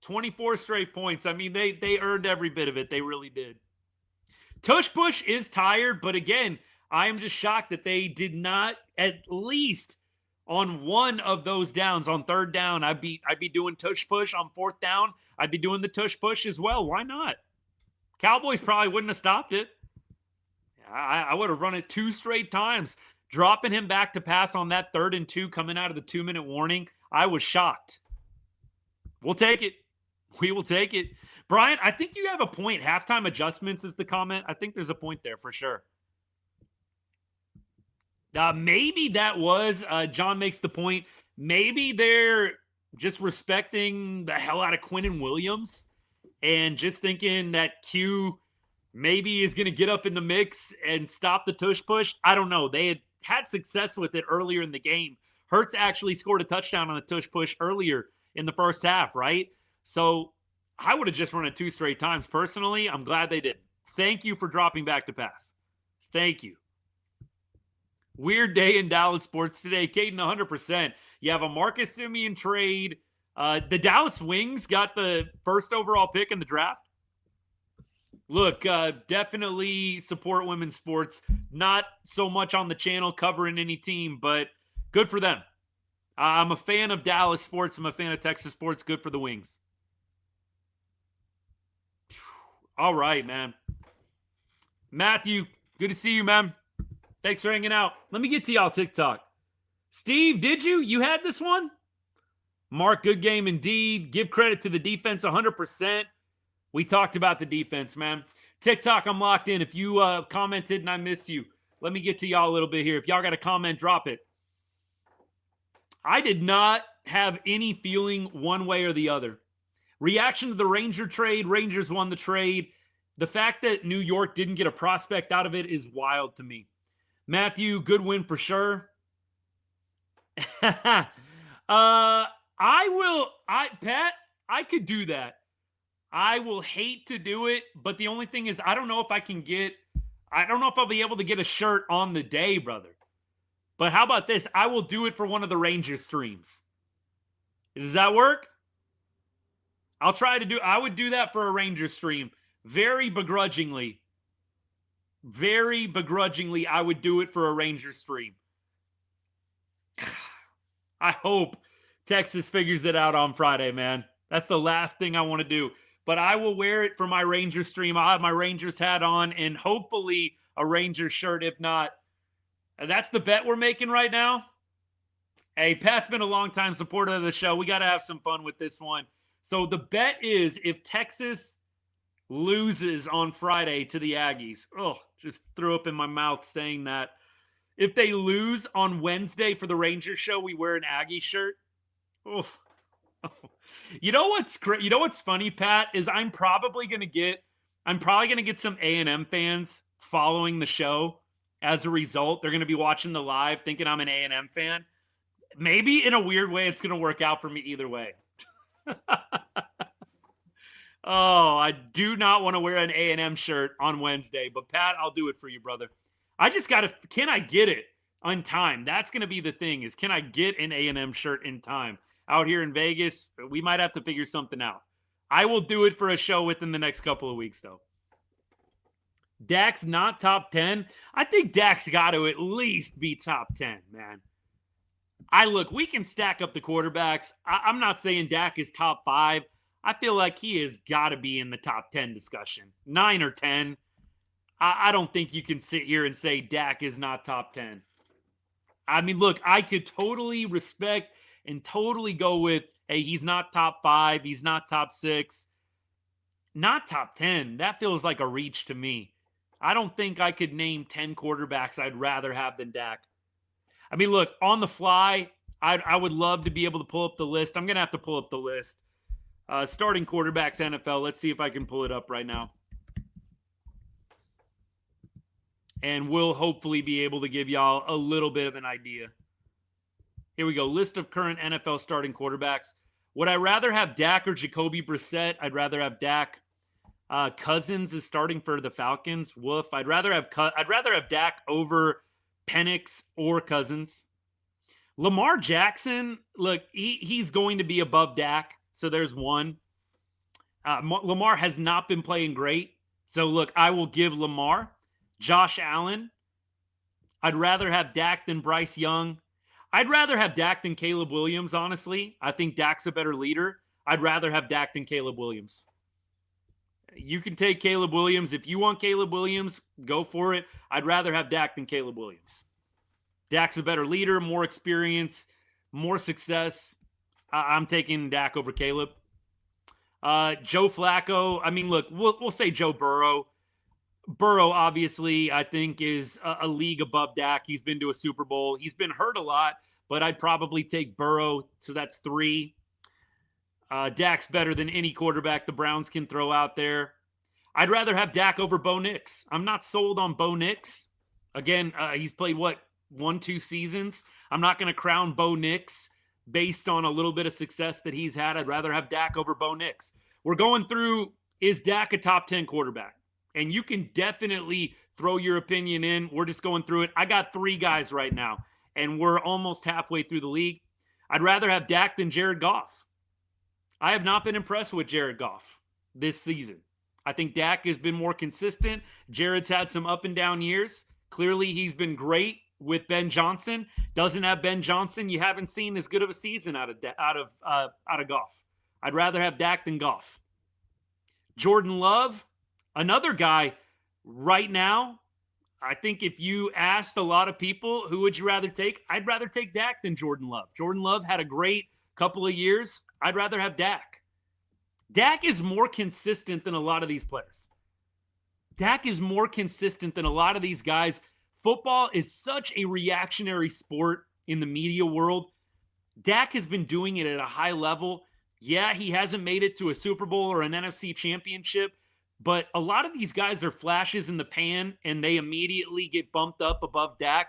S4: 24 straight points. I mean, they earned every bit of it. They really did. Tush Push is tired, but again, I am just shocked that they did not, at least on one of those downs, on 3rd down, I'd be doing Tush Push. On 4th down, I'd be doing the Tush Push as well. Why not? Cowboys probably wouldn't have stopped it. I would have run it 2 straight times. Dropping him back to pass on that 3rd and 2 coming out of the 2-minute warning, I was shocked. We'll take it. We will take it. Brian, I think you have a point. Halftime adjustments is the comment. I think there's a point there for sure. Maybe that was, John makes the point, maybe they're just respecting the hell out of Quinnen Williams and just thinking that Q maybe is going to get up in the mix and stop the tush push. I don't know. They had success with it earlier in the game. Hurts actually scored a touchdown on a tush push earlier in the first half, right? So I would have just run it 2 straight times. Personally, I'm glad they did. Thank you for dropping back to pass. Thank you. Weird day in Dallas sports today. Caden, 100%. You have a Marcus Simeon trade. The Dallas Wings got the 1st overall pick in the draft. Look, definitely support women's sports. Not so much on the channel covering any team, but good for them. I'm a fan of Dallas sports. I'm a fan of Texas sports. Good for the Wings. All right, man. Matthew, good to see you, man. Thanks for hanging out. Let me get to y'all TikTok. Steve, did you? You had this one? Mark, good game indeed. Give credit to the defense 100%. We talked about the defense, man. TikTok, I'm locked in. If you commented and I missed you, let me get to y'all a little bit here. If y'all got a comment, drop it. I did not have any feeling one way or the other. Reaction to the Ranger trade. Rangers won the trade. The fact that New York didn't get a prospect out of it is wild to me. Matthew, good win for sure. Pat, I could do that. I will hate to do it, but the only thing is I don't know if I'll be able to get a shirt on the day, brother. But how about this? I will do it for one of the Rangers streams. Does that work? I would do that for a Rangers stream. very begrudgingly, I would do it for a Rangers stream. I hope Texas figures it out on Friday, man. That's the last thing I want to do. But I will wear it for my Rangers stream. I'll have my Rangers hat on and hopefully a Rangers shirt, if not. That's the bet we're making right now. Hey, Pat's been a long-time supporter of the show. We got to have some fun with this one. So the bet is if Texas loses on Friday to the Aggies. Oh, just threw up in my mouth saying that. If they lose on Wednesday for the Rangers show, we wear an Aggie shirt. Oh. You know what's funny, Pat, is I'm probably going to get some A&M fans following the show. As a result, they're going to be watching the live thinking I'm an A&M fan. Maybe in a weird way, it's going to work out for me either way. Oh, I do not want to wear an A&M shirt on Wednesday, but Pat, I'll do it for you, brother. Can I get it on time? That's going to be the thing is, can I get an A&M shirt in time? Out here in Vegas, we might have to figure something out. I will do it for a show within the next couple of weeks, though. Dak's not top 10. I think Dak's got to at least be top 10, man. We can stack up the quarterbacks. I'm not saying Dak is top 5. I feel like he has got to be in the top 10 discussion. 9 or 10. I don't think you can sit here and say Dak is not top 10. I mean, look, I could totally respect and totally go with, hey, he's not top 5. He's not top 6. Not top 10. That feels like a reach to me. I don't think I could name 10 quarterbacks I'd rather have than Dak. I mean, look, on the fly, I would love to be able to pull up the list. I'm going to have to pull up the list. Starting quarterbacks NFL. Let's see if I can pull it up right now. And we'll hopefully be able to give y'all a little bit of an idea. Here we go. List of current NFL starting quarterbacks. Would I rather have Dak or Jacoby Brissett? I'd rather have Dak. Cousins is starting for the Falcons. Woof. I'd rather have Dak over Penix or Cousins. Lamar Jackson, look, he's going to be above Dak. So there's one. Lamar has not been playing great. So look, I will give Lamar. Josh Allen. I'd rather have Dak than Bryce Young. I'd rather have Dak than Caleb Williams, honestly. I think Dak's a better leader. I'd rather have Dak than Caleb Williams. You can take Caleb Williams. If you want Caleb Williams, go for it. I'd rather have Dak than Caleb Williams. Dak's a better leader, more experience, more success. I'm taking Dak over Caleb. Joe Flacco. I mean, look, we'll say Joe Burrow. Burrow, obviously, I think is a league above Dak. He's been to a Super Bowl. He's been hurt a lot, but I'd probably take Burrow. So that's 3. Dak's better than any quarterback the Browns can throw out there. I'd rather have Dak over Bo Nix. I'm not sold on Bo Nix. Again, he's played, 1-2 seasons? I'm not going to crown Bo Nix based on a little bit of success that he's had. I'd rather have Dak over Bo Nix. We're going through, is Dak a top 10 quarterback? And you can definitely throw your opinion in. We're just going through it. I got 3 guys right now, and we're almost halfway through the league. I'd rather have Dak than Jared Goff. I have not been impressed with Jared Goff this season. I think Dak has been more consistent. Jared's had some up and down years. Clearly, he's been great with Ben Johnson. Doesn't have Ben Johnson, you haven't seen as good of a season out of Goff. I'd rather have Dak than Goff. Jordan Love, another guy right now. I think if you asked a lot of people, who would you rather take? I'd rather take Dak than Jordan Love. Jordan Love had a great couple of years. I'd rather have Dak. Dak is more consistent than a lot of these players. Dak is more consistent than a lot of these guys. Football is such a reactionary sport in the media world. Dak has been doing it at a high level. Yeah, he hasn't made it to a Super Bowl or an NFC championship, but a lot of these guys are flashes in the pan, and they immediately get bumped up above Dak.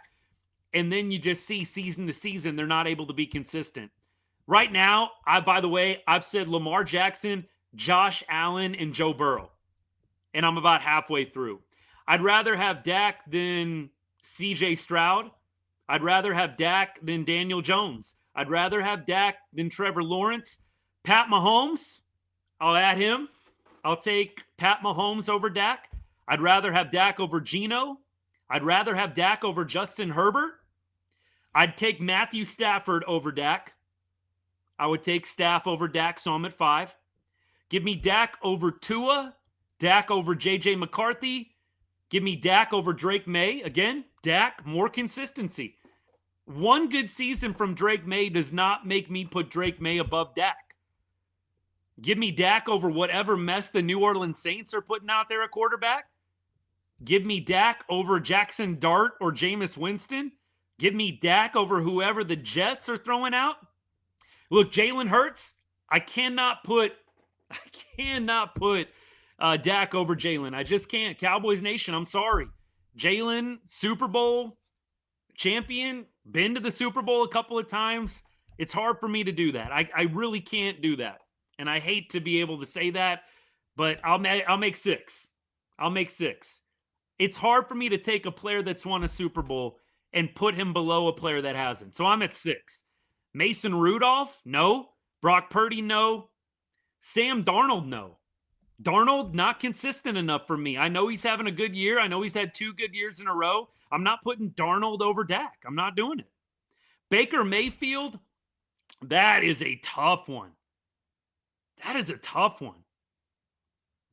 S4: And then you just see season to season, they're not able to be consistent. Right now, by the way, I've said Lamar Jackson, Josh Allen, and Joe Burrow. And I'm about halfway through. I'd rather have Dak than CJ Stroud. I'd rather have Dak than Daniel Jones. I'd rather have Dak than Trevor Lawrence. Pat Mahomes, I'll add him. I'll take Pat Mahomes over Dak. I'd rather have Dak over Geno. I'd rather have Dak over Justin Herbert. I'd take Matthew Stafford over Dak. I would take Staff over Dak, so I'm at 5. Give me Dak over Tua. Dak over J.J. McCarthy. Give me Dak over Drake May. Again, Dak, more consistency. One good season from Drake May does not make me put Drake May above Dak. Give me Dak over whatever mess the New Orleans Saints are putting out there at quarterback. Give me Dak over Jackson Dart or Jameis Winston. Give me Dak over whoever the Jets are throwing out. Look, Jalen Hurts, I cannot put Dak over Jalen. I just can't. Cowboys Nation, I'm sorry. Jalen, Super Bowl champion, been to the Super Bowl a couple of times. It's hard for me to do that. I really can't do that. And I hate to be able to say that, but I'll make 6. I'll make 6. It's hard for me to take a player that's won a Super Bowl and put him below a player that hasn't. So I'm at 6. Mason Rudolph? No. Brock Purdy? No. Sam Darnold? No. Darnold, not consistent enough for me. I know he's having a good year. I know he's had 2 good years in a row. I'm not putting Darnold over Dak. I'm not doing it. Baker Mayfield? That is a tough one. That is a tough one.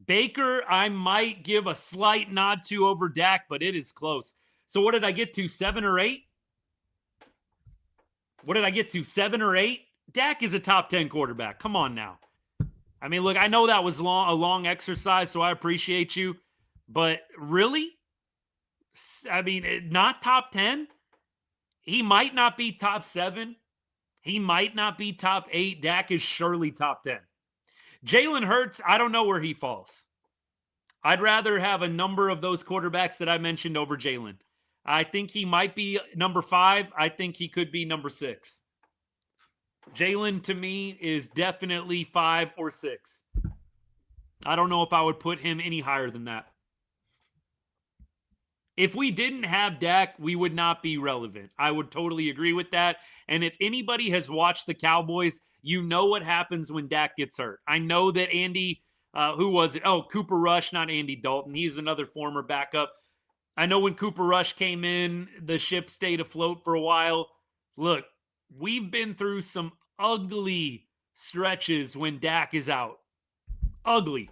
S4: Baker, I might give a slight nod to over Dak, but it is close. So what did I get to, 7 or 8? What did I get to, 7 or 8? Dak is a top 10 quarterback. Come on now. I mean, look, I know that was a long exercise, so I appreciate you. But really? I mean, not top 10? He might not be top 7. He might not be top 8. Dak is surely top 10. Jalen Hurts, I don't know where he falls. I'd rather have a number of those quarterbacks that I mentioned over Jalen. I think he might be number 5. I think he could be number 6. Jalen, to me, is definitely 5 or 6. I don't know if I would put him any higher than that. If we didn't have Dak, we would not be relevant. I would totally agree with that. And if anybody has watched the Cowboys, you know what happens when Dak gets hurt. I know that Andy, who was it? Oh, Cooper Rush, not Andy Dalton. He's another former backup. I know when Cooper Rush came in, the ship stayed afloat for a while. Look, we've been through some ugly stretches when Dak is out. Ugly.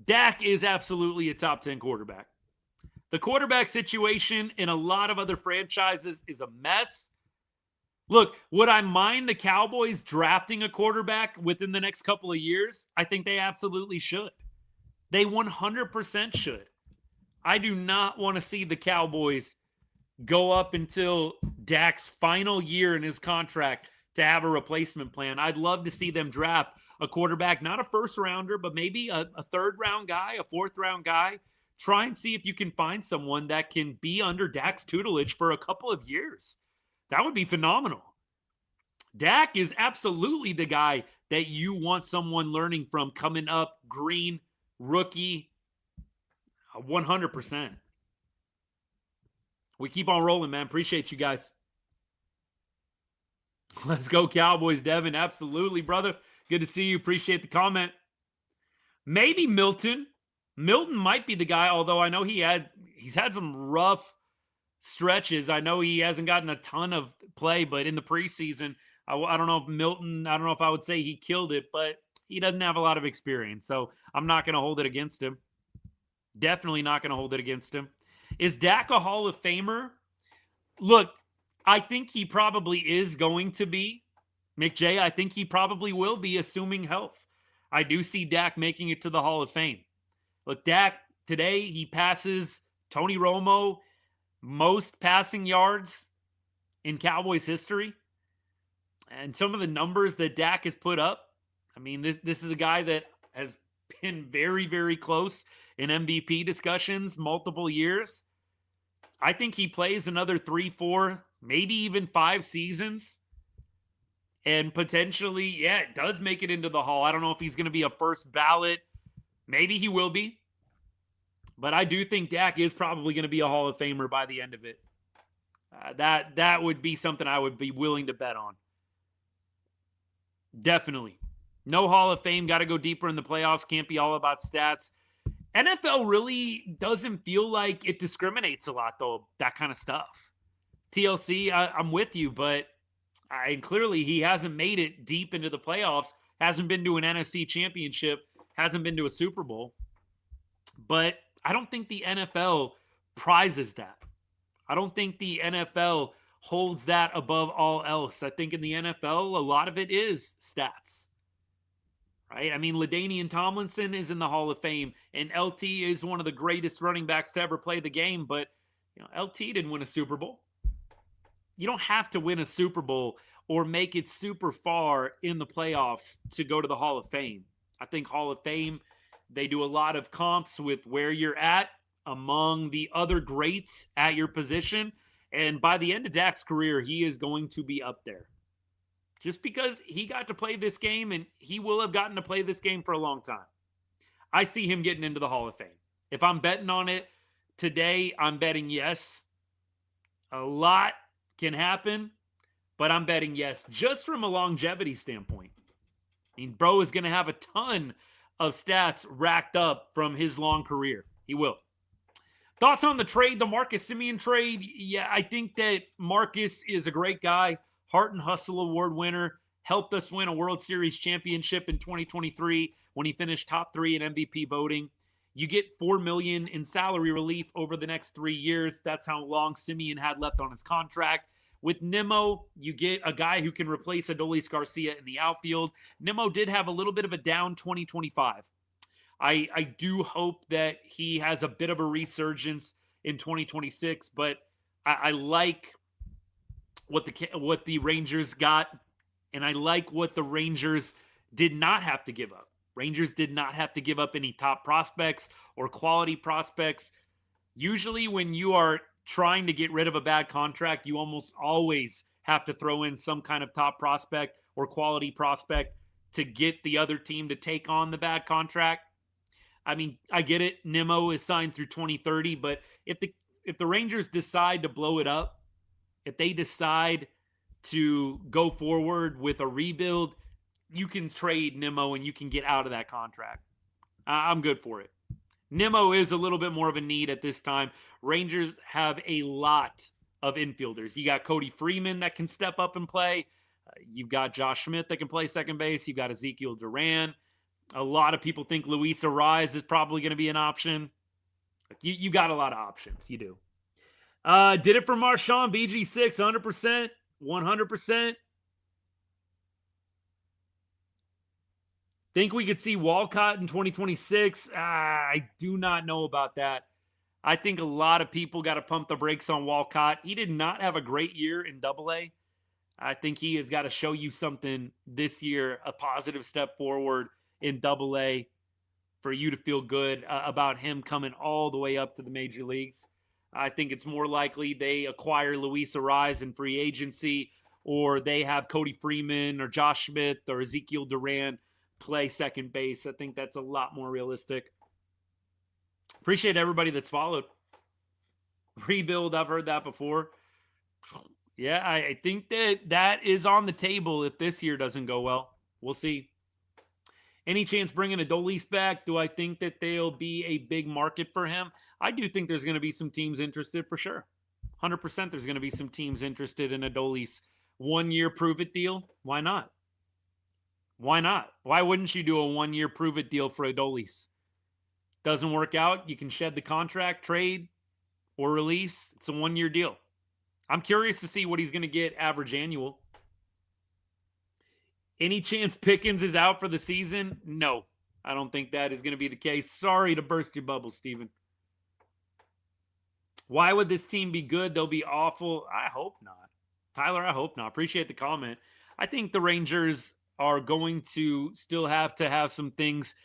S4: Dak is absolutely a top 10 quarterback. The quarterback situation in a lot of other franchises is a mess. Look, would I mind the Cowboys drafting a quarterback within the next couple of years? I think they absolutely should. They 100% should. I do not want to see the Cowboys go up until Dak's final year in his contract to have a replacement plan. I'd love to see them draft a quarterback, not a first rounder, but maybe a third round guy, a fourth round guy. Try and see if you can find someone that can be under Dak's tutelage for a couple of years. That would be phenomenal. Dak is absolutely the guy that you want someone learning from coming up, green, rookie, 100%. We keep on rolling, man. Appreciate you guys. Let's go Cowboys, Devin. Absolutely, brother. Good to see you. Appreciate the comment. Maybe Milton. Milton might be the guy, although I know he's had some rough stretches. I know he hasn't gotten a ton of play, but in the preseason, I don't know if Milton, I don't know if I would say he killed it, but he doesn't have a lot of experience. So I'm not going to hold it against him. Definitely not going to hold it against him. Is Dak a Hall of Famer? Look, I think he probably is going to be. McJay, I think he probably will be, assuming health. I do see Dak making it to the Hall of Fame. Look, Dak, today he passes Tony Romo most passing yards in Cowboys history. And some of the numbers that Dak has put up, I mean, this is a guy that has been very, very close in MVP discussions multiple years. I think he plays another 3, 4, maybe even 5 seasons. And potentially, it does make it into the Hall. I don't know if he's going to be a first ballot. Maybe he will be. But I do think Dak is probably going to be a Hall of Famer by the end of it. That would be something I would be willing to bet on. Definitely. No Hall of Fame. Got to go deeper in the playoffs. Can't be all about stats. NFL really doesn't feel like it discriminates a lot, though, that kind of stuff. TLC, I'm with you, but clearly he hasn't made it deep into the playoffs, hasn't been to an NFC championship, hasn't been to a Super Bowl. But I don't think the NFL prizes that. I don't think the NFL holds that above all else. I think in the NFL, a lot of it is stats. Right? I mean, LaDainian Tomlinson is in the Hall of Fame, and LT is one of the greatest running backs to ever play the game, but LT didn't win a Super Bowl. You don't have to win a Super Bowl or make it super far in the playoffs to go to the Hall of Fame. I think Hall of Fame, they do a lot of comps with where you're at among the other greats at your position, and by the end of Dak's career, he is going to be up there. Just because he got to play this game, and he will have gotten to play this game for a long time. I see him getting into the Hall of Fame. If I'm betting on it today, I'm betting yes. A lot can happen, but I'm betting yes, just from a longevity standpoint. I mean, bro is going to have a ton of stats racked up from his long career. He will. Thoughts on the trade, the Marcus Simeon trade? Yeah, I think that Marcus is a great guy. Heart and Hustle Award winner, helped us win a World Series championship in 2023 when he finished top 3 in MVP voting. You get $4 million in salary relief over the next 3 years. That's how long Simeon had left on his contract. With Nimmo, you get a guy who can replace Adolis Garcia in the outfield. Nimmo did have a little bit of a down 2025. I do hope that he has a bit of a resurgence in 2026, but I like what the Rangers got, and I like what the Rangers did not have to give up. Rangers did not have to give up any top prospects or quality prospects. Usually when you are trying to get rid of a bad contract, you almost always have to throw in some kind of top prospect or quality prospect to get the other team to take on the bad contract. I mean, I get it. Nimmo is signed through 2030, but if the Rangers decide to blow it up, if they decide to go forward with a rebuild, you can trade Nimmo and you can get out of that contract. I'm good for it. Nimmo is a little bit more of a need at this time. Rangers have a lot of infielders. You got Cody Freeman that can step up and play. You've got Josh Smith that can play second base. You've got Ezekiel Duran. A lot of people think Luis Ariz is probably going to be an option. You got a lot of options. You do. Did it for Marshawn, BG6, 100%, 100%. Think we could see Walcott in 2026? I do not know about that. I think a lot of people got to pump the brakes on Walcott. He did not have a great year in AA. I think he has got to show you something this year, a positive step forward in AA for you to feel good about him coming all the way up to the major leagues. I think it's more likely they acquire Luis Ariz in free agency, or they have Cody Freeman or Josh Smith or Ezekiel Duran play second base. I think that's a lot more realistic. Appreciate everybody that's followed. Rebuild, I've heard that before. Yeah, I think that is on the table if this year doesn't go well. We'll see. Any chance bringing Adolis back? Do I think that they'll be a big market for him? I do think there's going to be some teams interested for sure. 100% there's going to be some teams interested in Adolis. 1 year prove-it deal? Why not? Why not? Why wouldn't you do a 1 year prove-it deal for Adolis? Doesn't work out, you can shed the contract, trade, or release. It's a 1 year deal. I'm curious to see what he's going to get average annual. Any chance Pickens is out for the season? No, I don't think that is going to be the case. Sorry to burst your bubble, Steven. Why would this team be good? They'll be awful. I hope not. Tyler, I hope not. Appreciate the comment. I think the Rangers are going to still have to have some things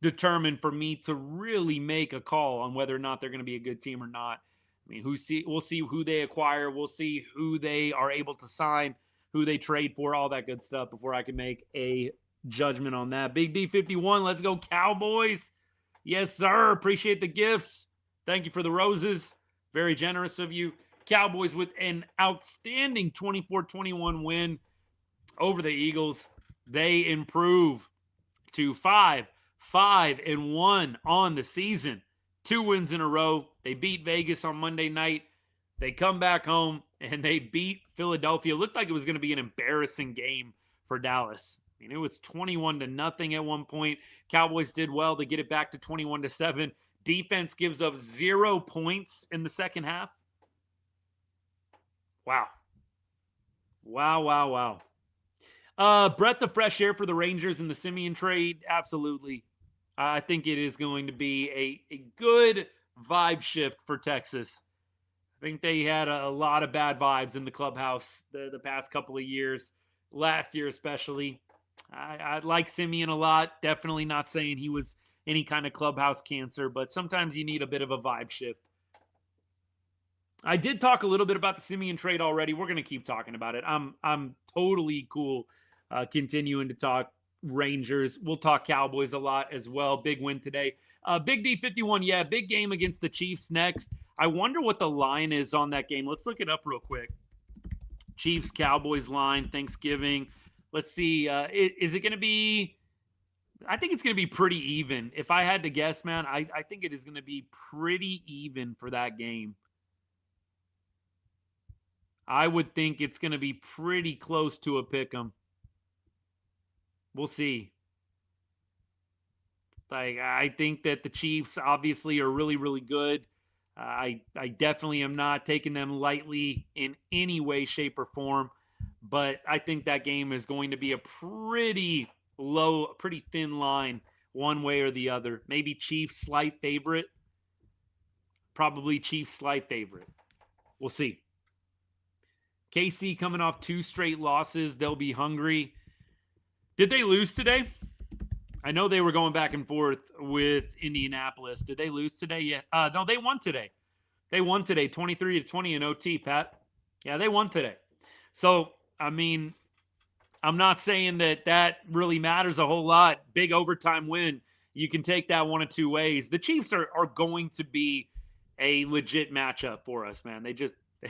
S4: determined for me to really make a call on whether or not they're going to be a good team or not. I mean, we'll see who they acquire. We'll see who they are able to sign, who they trade for, all that good stuff before I can make a judgment on that. Big D51, let's go Cowboys. Yes, sir. Appreciate the gifts. Thank you for the roses. Very generous of you. Cowboys with an outstanding 24-21 win over the Eagles. They improve to 5-1 on the season. 2 wins in a row. They beat Vegas on Monday night. They come back home and they beat Philadelphia. It looked like it was going to be an embarrassing game for Dallas. I mean, it was 21-0 at one point. Cowboys did well to get it back to 21-7. Defense gives up 0 points in the second half. Wow. Breath of fresh air for the Rangers in the Simeon trade. Absolutely. I think it is going to be a good vibe shift for Texas. I think they had a lot of bad vibes in the clubhouse the past couple of years, last year especially. I like Simeon a lot. Definitely not saying he was any kind of clubhouse cancer, but sometimes you need a bit of a vibe shift. I did talk a little bit about the Simeon trade already. We're going to keep talking about it. I'm totally cool continuing to talk Rangers. We'll talk Cowboys a lot as well. Big win today. Big D 51. Yeah, big game against the Chiefs next. I wonder what the line is on that game. Let's look it up real quick. Chiefs Cowboys line, Thanksgiving. Let's see. Is it going to be? I think it's going to be pretty even. If I had to guess, man, I think it is going to be pretty even for that game. I would think it's going to be pretty close to a pick'em. We'll see. I think that the Chiefs obviously are really, really good. I definitely am not taking them lightly in any way, shape, or form. But I think that game is going to be a pretty low, pretty thin line one way or the other. Maybe Chiefs slight favorite. Probably Chiefs slight favorite. We'll see. KC coming off 2 straight losses. They'll be hungry. Did they lose today? I know they were going back and forth with Indianapolis. Did they lose today? Yeah. No, they won today. They won today, 23-20 in OT, Pat. Yeah, they won today. So, I mean, I'm not saying that really matters a whole lot. Big overtime win. You can take that one of two ways. The Chiefs are going to be a legit matchup for us, man. They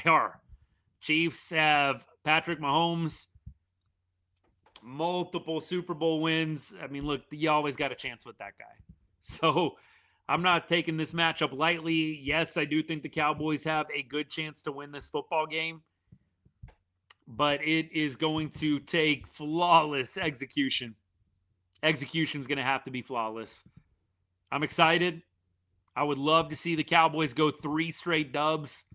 S4: are. Chiefs have Patrick Mahomes, multiple Super Bowl wins. I mean, look, you always got a chance with that guy. So I'm not taking this matchup lightly. Yes, I do think the Cowboys have a good chance to win this football game, but it is going to take flawless execution. Execution is going to have to be flawless. I'm excited. I would love to see the Cowboys go 3 straight dubs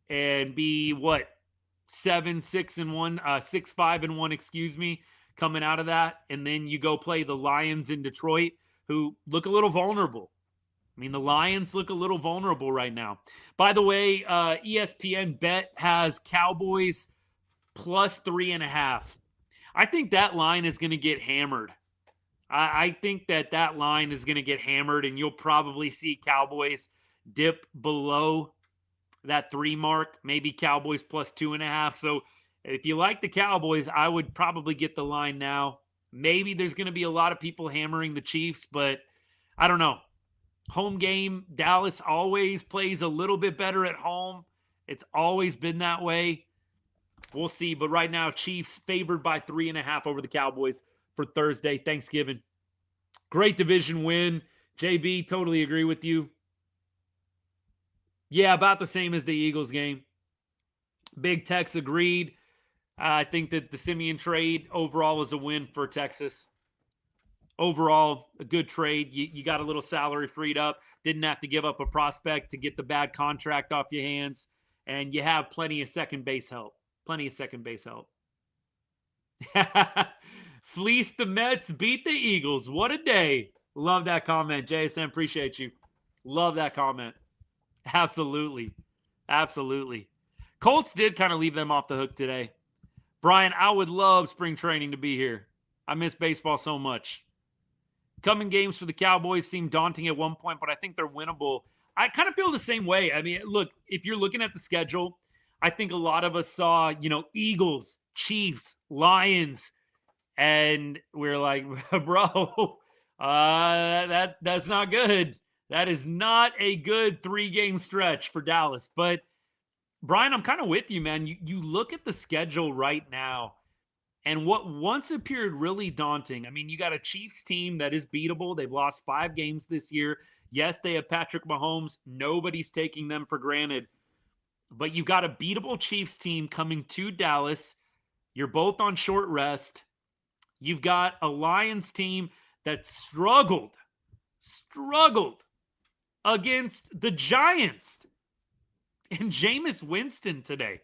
S4: and be 6-5-1, coming out of that. And then you go play the Lions in Detroit, who look a little vulnerable. I mean, the Lions look a little vulnerable right now. By the way, ESPN Bet has Cowboys plus 3.5. I think that line is going to get hammered. I think that line is going to get hammered, and you'll probably see Cowboys dip below that 3 mark, maybe Cowboys plus 2.5. So if you like the Cowboys, I would probably get the line now. Maybe there's going to be a lot of people hammering the Chiefs, but I don't know. Home game, Dallas always plays a little bit better at home. It's always been that way. We'll see. But right now, Chiefs favored by 3.5 over the Cowboys for Thursday, Thanksgiving. Great division win. JB, totally agree with you. Yeah, about the same as the Eagles game. Big Tex agreed. I think that the Simeon trade overall is a win for Texas. Overall, a good trade. You got a little salary freed up. Didn't have to give up a prospect to get the bad contract off your hands. And you have plenty of second base help. Fleece the Mets, beat the Eagles. What a day. Love that comment, JSN. Appreciate you. Love that comment. Absolutely. Colts did kind of leave them off the hook today. Brian, I would love spring training to be here. I miss baseball so much. Coming games for the Cowboys seem daunting at one point, but I think they're winnable. I kind of feel the same way. I mean, look, if you're looking at the schedule, I think a lot of us saw, Eagles, Chiefs, Lions, and we're like, bro, that's not good. That is not a good 3-game stretch for Dallas. But, Brian, I'm kind of with you, man. You look at the schedule right now, And what once appeared really daunting, I mean, you got a Chiefs team that is beatable. They've lost 5 games this year. Yes, they have Patrick Mahomes. Nobody's taking them for granted. But you've got a beatable Chiefs team coming to Dallas. You're both on short rest. You've got a Lions team that struggled against the Giants and Jameis Winston today.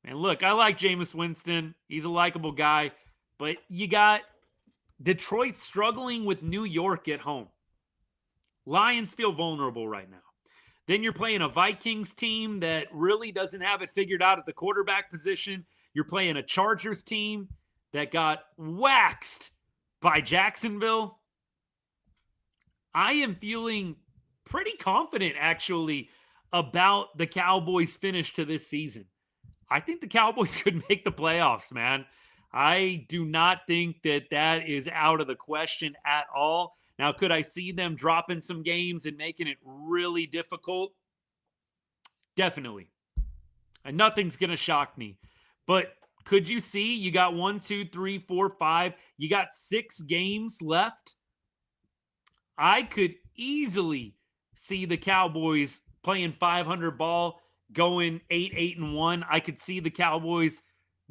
S4: And look, I like Jameis Winston. He's a likable guy. But you got Detroit struggling with New York at home. Lions feel vulnerable right now. Then you're playing a Vikings team that really doesn't have it figured out at the quarterback position. You're playing a Chargers team that got waxed by Jacksonville. I am feeling pretty confident, actually, about the Cowboys' finish to this season. I think the Cowboys could make the playoffs, man. I do not think that is out of the question at all. Now, could I see them dropping some games and making it really difficult? Definitely. And nothing's going to shock me. But could you see you got 1, 2, 3, 4, 5. You got 6 games left. I could easily see the Cowboys playing 500 ball, going 8-1. I could see the Cowboys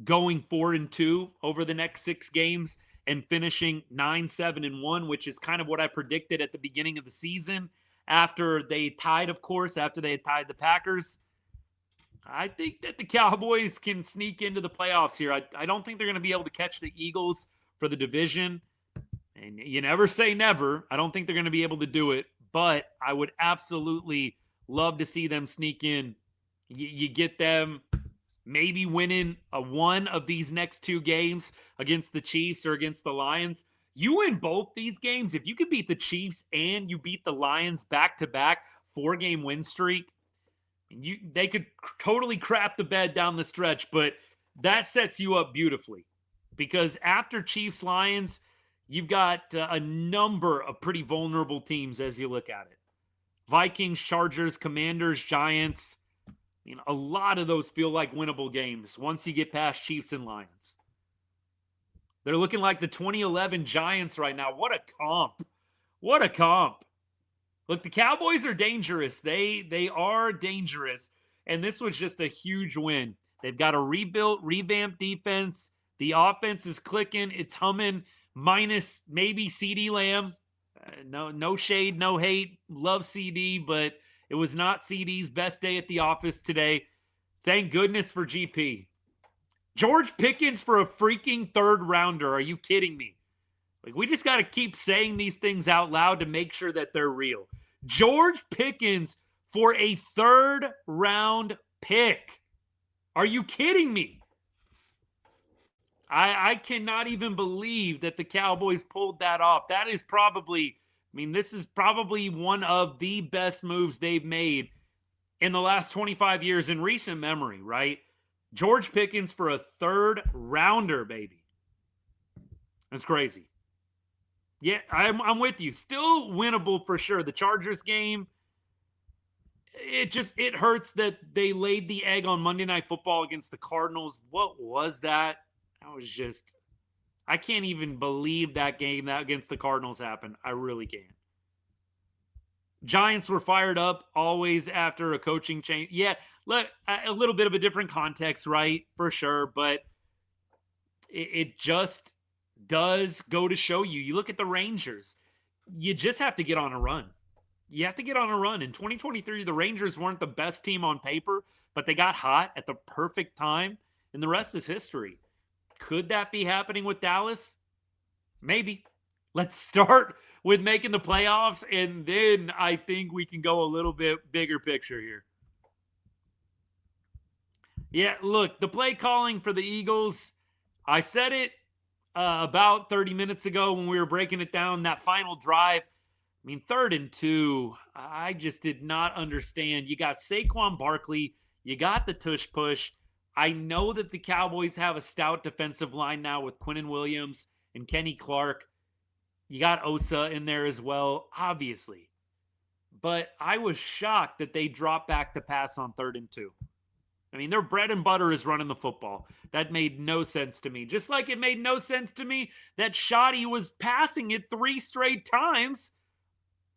S4: going 4-2 over the next 6 games and finishing 9-7-1, which is kind of what I predicted at the beginning of the season after they tied, of course, after they had tied the Packers. I think that the Cowboys can sneak into the playoffs here. I don't think they're going to be able to catch the Eagles for the division. And you never say never. I don't think they're going to be able to do it, but I would absolutely love to see them sneak in. You get them maybe winning one of these next 2 games against the Chiefs or against the Lions. You win both these games. If you could beat the Chiefs and you beat the Lions back-to-back 4-game win streak, they could totally crap the bed down the stretch, but that sets you up beautifully. Because after Chiefs-Lions, you've got a number of pretty vulnerable teams as you look at it. Vikings, Chargers, Commanders, Giants. A lot of those feel like winnable games once you get past Chiefs and Lions. They're looking like the 2011 Giants right now. What a comp. What a comp. Look, the Cowboys are dangerous. They are dangerous. And this was just a huge win. They've got a revamped defense. The offense is clicking. It's humming, minus maybe CeeDee Lamb. No shade, no hate. Love CD, but it was not CD's best day at the office today. Thank goodness for GP. George Pickens for a freaking 3rd rounder. Are you kidding me? Like, we just got to keep saying these things out loud to make sure that they're real. George Pickens for a 3rd round pick. Are you kidding me? I cannot even believe that the Cowboys pulled that off. That is probably, this is probably one of the best moves they've made in the last 25 years in recent memory, right? George Pickens for a 3rd rounder, baby. That's crazy. Yeah, I'm with you. Still winnable for sure. The Chargers game, it hurts that they laid the egg on Monday Night Football against the Cardinals. What was that? That was just, I can't even believe that game that against the Cardinals happened. I really can't. Giants were fired up always after a coaching change. Yeah, look, a little bit of a different context, right? For sure. But it just does go to show you. You look at the Rangers. You just have to get on a run. You have to get on a run. In 2023, the Rangers weren't the best team on paper, but they got hot at the perfect time, and the rest is history. Could that be happening with Dallas? Maybe. Let's start with making the playoffs, and then I think we can go a little bit bigger picture here. Yeah, look, the play calling for the Eagles, I said it about 30 minutes ago when we were breaking it down, that final drive. 3rd and 2, I just did not understand. You got Saquon Barkley, you got the tush push. I know that the Cowboys have a stout defensive line now with Quinnen Williams and Kenny Clark. You got Osa in there as well, obviously. But I was shocked that they dropped back to pass on 3rd and 2. I mean, their bread and butter is running the football. That made no sense to me. Just like it made no sense to me that Shoddy was passing it 3 straight times,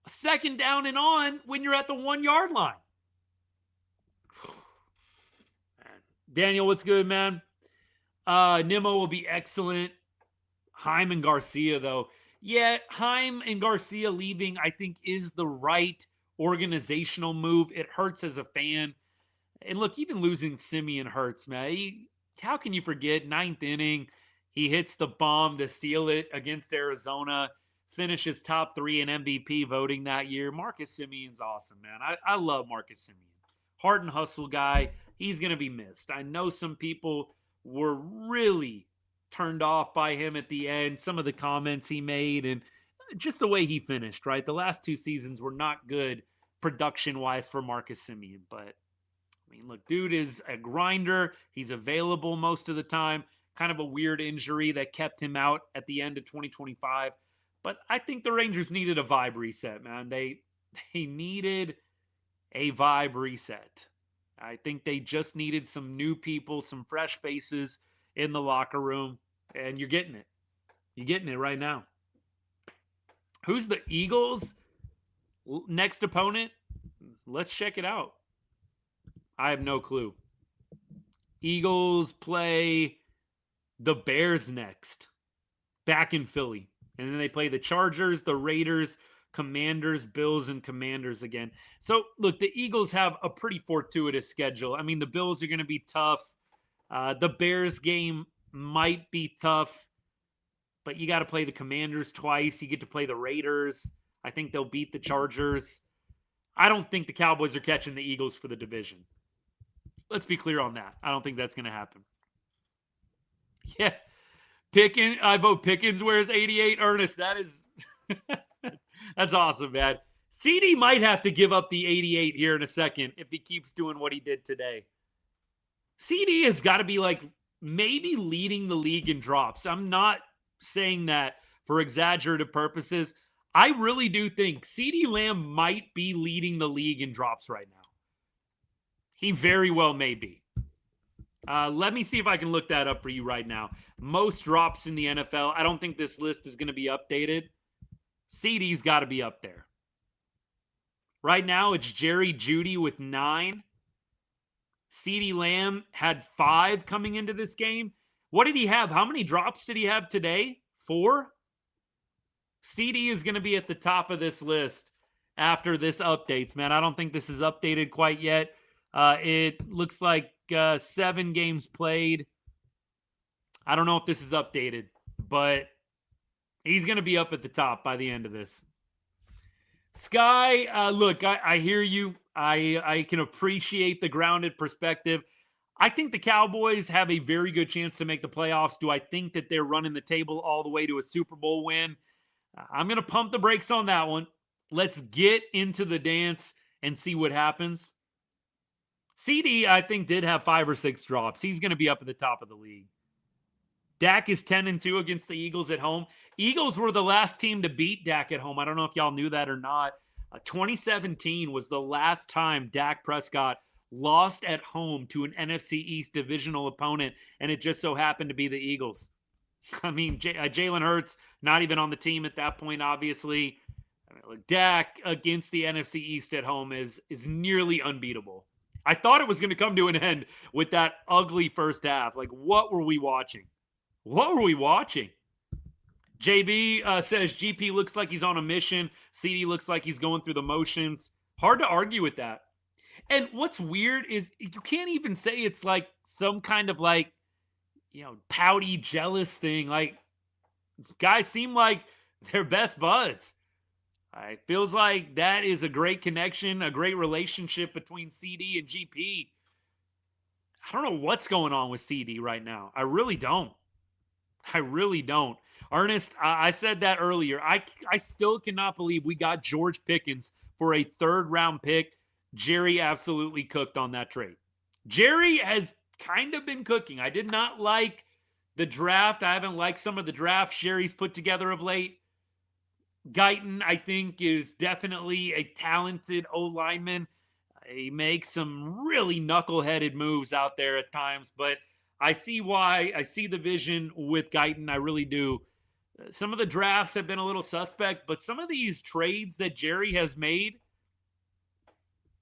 S4: 2nd down and on, when you're at the 1-yard line. Daniel, what's good, man? Nimmo will be excellent. Heim and Garcia, though. Yeah, Heim and Garcia leaving, I think, is the right organizational move. It hurts as a fan. And look, even losing Simeon hurts, man. How can you forget? 9th inning, he hits the bomb to seal it against Arizona, finishes top 3 in MVP voting that year. Marcus Simeon's awesome, man. I love Marcus Simeon. Heart and hustle guy. He's going to be missed. I know some people were really turned off by him at the end, some of the comments he made, and just the way he finished, right? The last 2 seasons were not good production-wise for Marcus Simeon, but I mean, look, dude is a grinder. He's available most of the time. Kind of a weird injury that kept him out at the end of 2025. But I think the Rangers needed a vibe reset, man. They needed a vibe reset. I think they just needed some new people, some fresh faces in the locker room, and you're getting it. You're getting it right now. Who's the Eagles' next opponent? Let's check it out. I have no clue. Eagles play the Bears next, back in Philly. And then they play the Chargers, the Raiders, Commanders, Bills, and Commanders again. So, look, the Eagles have a pretty fortuitous schedule. I mean, the Bills are going to be tough. The Bears game might be tough, but you got to play the Commanders twice. You get to play the Raiders. I think they'll beat the Chargers. I don't think the Cowboys are catching the Eagles for the division. Let's be clear on that. I don't think that's going to happen. Yeah. Pickens, I vote Pickens wears 88. Ernest, that is that's awesome, man. CD might have to give up the 88 here in a second if he keeps doing what he did today. CD has got to be like maybe leading the league in drops. I'm not saying that for exaggerative purposes. I really do think CD Lamb might be leading the league in drops right now. He very well may be. Let me see if I can look that up for you right now. Most drops in the NFL. I don't think this list is going to be updated. CD's got to be up there. Right now, it's Jerry Jeudy with 9. CeeDee Lamb had 5 coming into this game. What did he have? How many drops did he have today? 4? CD is going to be at the top of this list after this updates, man. I don't think this is updated quite yet. It looks like 7 games played. I don't know if this is updated, but he's going to be up at the top by the end of this. Sky, look, I hear you. I can appreciate the grounded perspective. I think the Cowboys have a very good chance to make the playoffs. Do I think that they're running the table all the way to a Super Bowl win? I'm going to pump the brakes on that one. Let's get into the dance and see what happens. CD, I think, did have 5 or 6 drops. He's going to be up at the top of the league. Dak is 10-2 against the Eagles at home. Eagles were the last team to beat Dak at home. I don't know if y'all knew that or not. 2017 was the last time Dak Prescott lost at home to an NFC East divisional opponent, and it just so happened to be the Eagles. I mean, Jalen Hurts, not even on the team at that point, obviously. I mean, look, Dak against the NFC East at home is nearly unbeatable. I thought it was going to come to an end with that ugly first half. Like, what were we watching? What were we watching? JB says GP looks like he's on a mission. CD looks like he's going through the motions. Hard to argue with that. And what's weird is you can't even say it's like some kind of like, pouty, jealous thing. Like, guys seem like they're best buds. It feels like that is a great connection, a great relationship between CD and GP. I don't know what's going on with CD right now. I really don't. Ernest, I said that earlier. I still cannot believe we got George Pickens for a 3rd-round pick. Jerry absolutely cooked on that trade. Jerry has kind of been cooking. I did not like the draft. I haven't liked some of the drafts Jerry's put together of late. Guyton, I think, is definitely a talented O-lineman. He makes some really knuckleheaded moves out there at times, but I see why. I see the vision with Guyton. I really do. Some of the drafts have been a little suspect, but some of these trades that Jerry has made,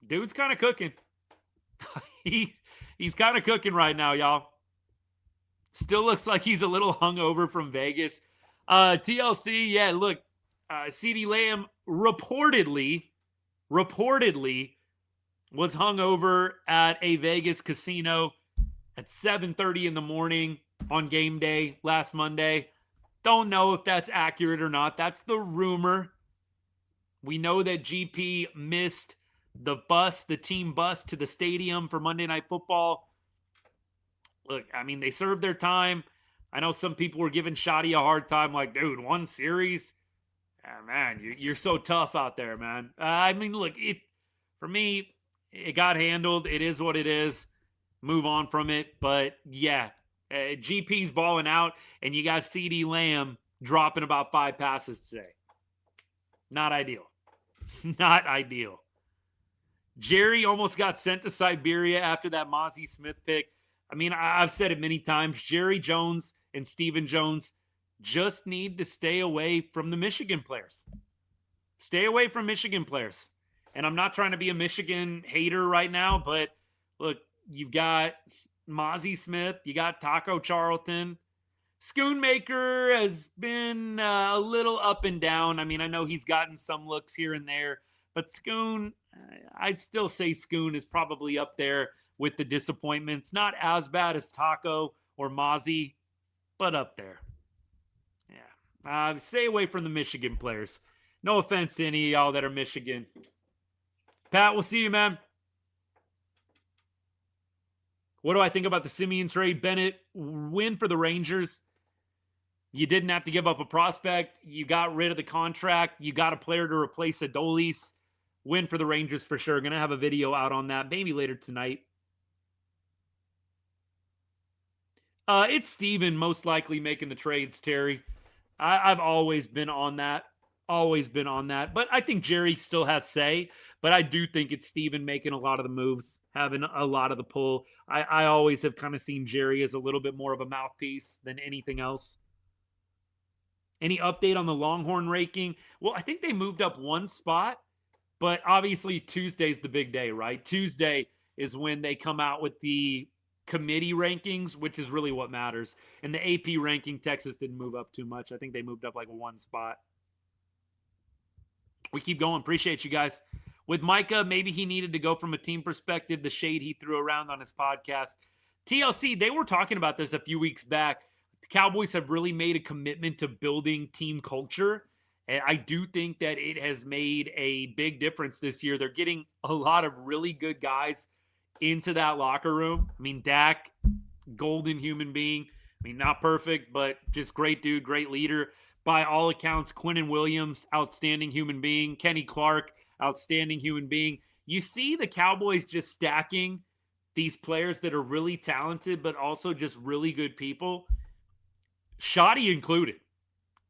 S4: dude's kind of cooking. He's kind of cooking right now, y'all. Still looks like he's a little hungover from Vegas. TLC, yeah, look, CeeDee Lamb reportedly was hungover at a Vegas casino at 7:30 in the morning on game day last Monday. Don't know if that's accurate or not. That's the rumor. We know that GP missed the team bus to the stadium for Monday Night Football. Look, I mean, they served their time. I know some people were giving Shoddy a hard time, like, dude, one series? Man, you're so tough out there, man. I mean, look, for me, it got handled. It is what it is. Move on from it. But, yeah, GP's balling out, and you got CeeDee Lamb dropping about 5 passes today. Not ideal. Not ideal. Jerry almost got sent to Siberia after that Mozzie Smith pick. I mean, I've said it many times. Jerry Jones and Stephen Jones just need to stay away from the Michigan players. Stay away from Michigan players. And I'm not trying to be a Michigan hater right now, but look, you've got Mozzie Smith, you got Taco Charlton. Schoonmaker has been a little up and down. I mean, I know he's gotten some looks here and there, but Schoon, I'd still say Schoon is probably up there with the disappointments. Not as bad as Taco or Mozzie, but up there. Yeah. Stay away from the Michigan players. No offense to any of y'all that are Michigan. Pat, we'll see you, man. What do I think about the Simeon trade? Bennett, win for the Rangers. You didn't have to give up a prospect. You got rid of the contract. You got a player to replace Adolis. Win for the Rangers for sure. Going to have a video out on that maybe later tonight. It's Steven most likely making the trades, Terry. I've always been on that. Always been on that. But I think Jerry still has say. But I do think it's Steven making a lot of the moves, having a lot of the pull. I always have kind of seen Jerry as a little bit more of a mouthpiece than anything else. Any update on the Longhorn ranking? Well, I think they moved up one spot. But obviously Tuesday's the big day, right? Tuesday is when they come out with the committee rankings, which is really what matters. And the AP ranking, Texas didn't move up too much. I think they moved up like one spot. We keep going. Appreciate you guys. With Micah, maybe he needed to go from a team perspective, the shade he threw around on his podcast. TLC, they were talking about this a few weeks back. The Cowboys have really made a commitment to building team culture. And I do think that it has made a big difference this year. They're getting a lot of really good guys into that locker room. I mean, Dak, golden human being. I mean, not perfect, but just great dude, great leader. By all accounts, Quinnen Williams, outstanding human being. Kenny Clark, outstanding human being. You see the Cowboys just stacking these players that are really talented, but also just really good people, Shoddy included.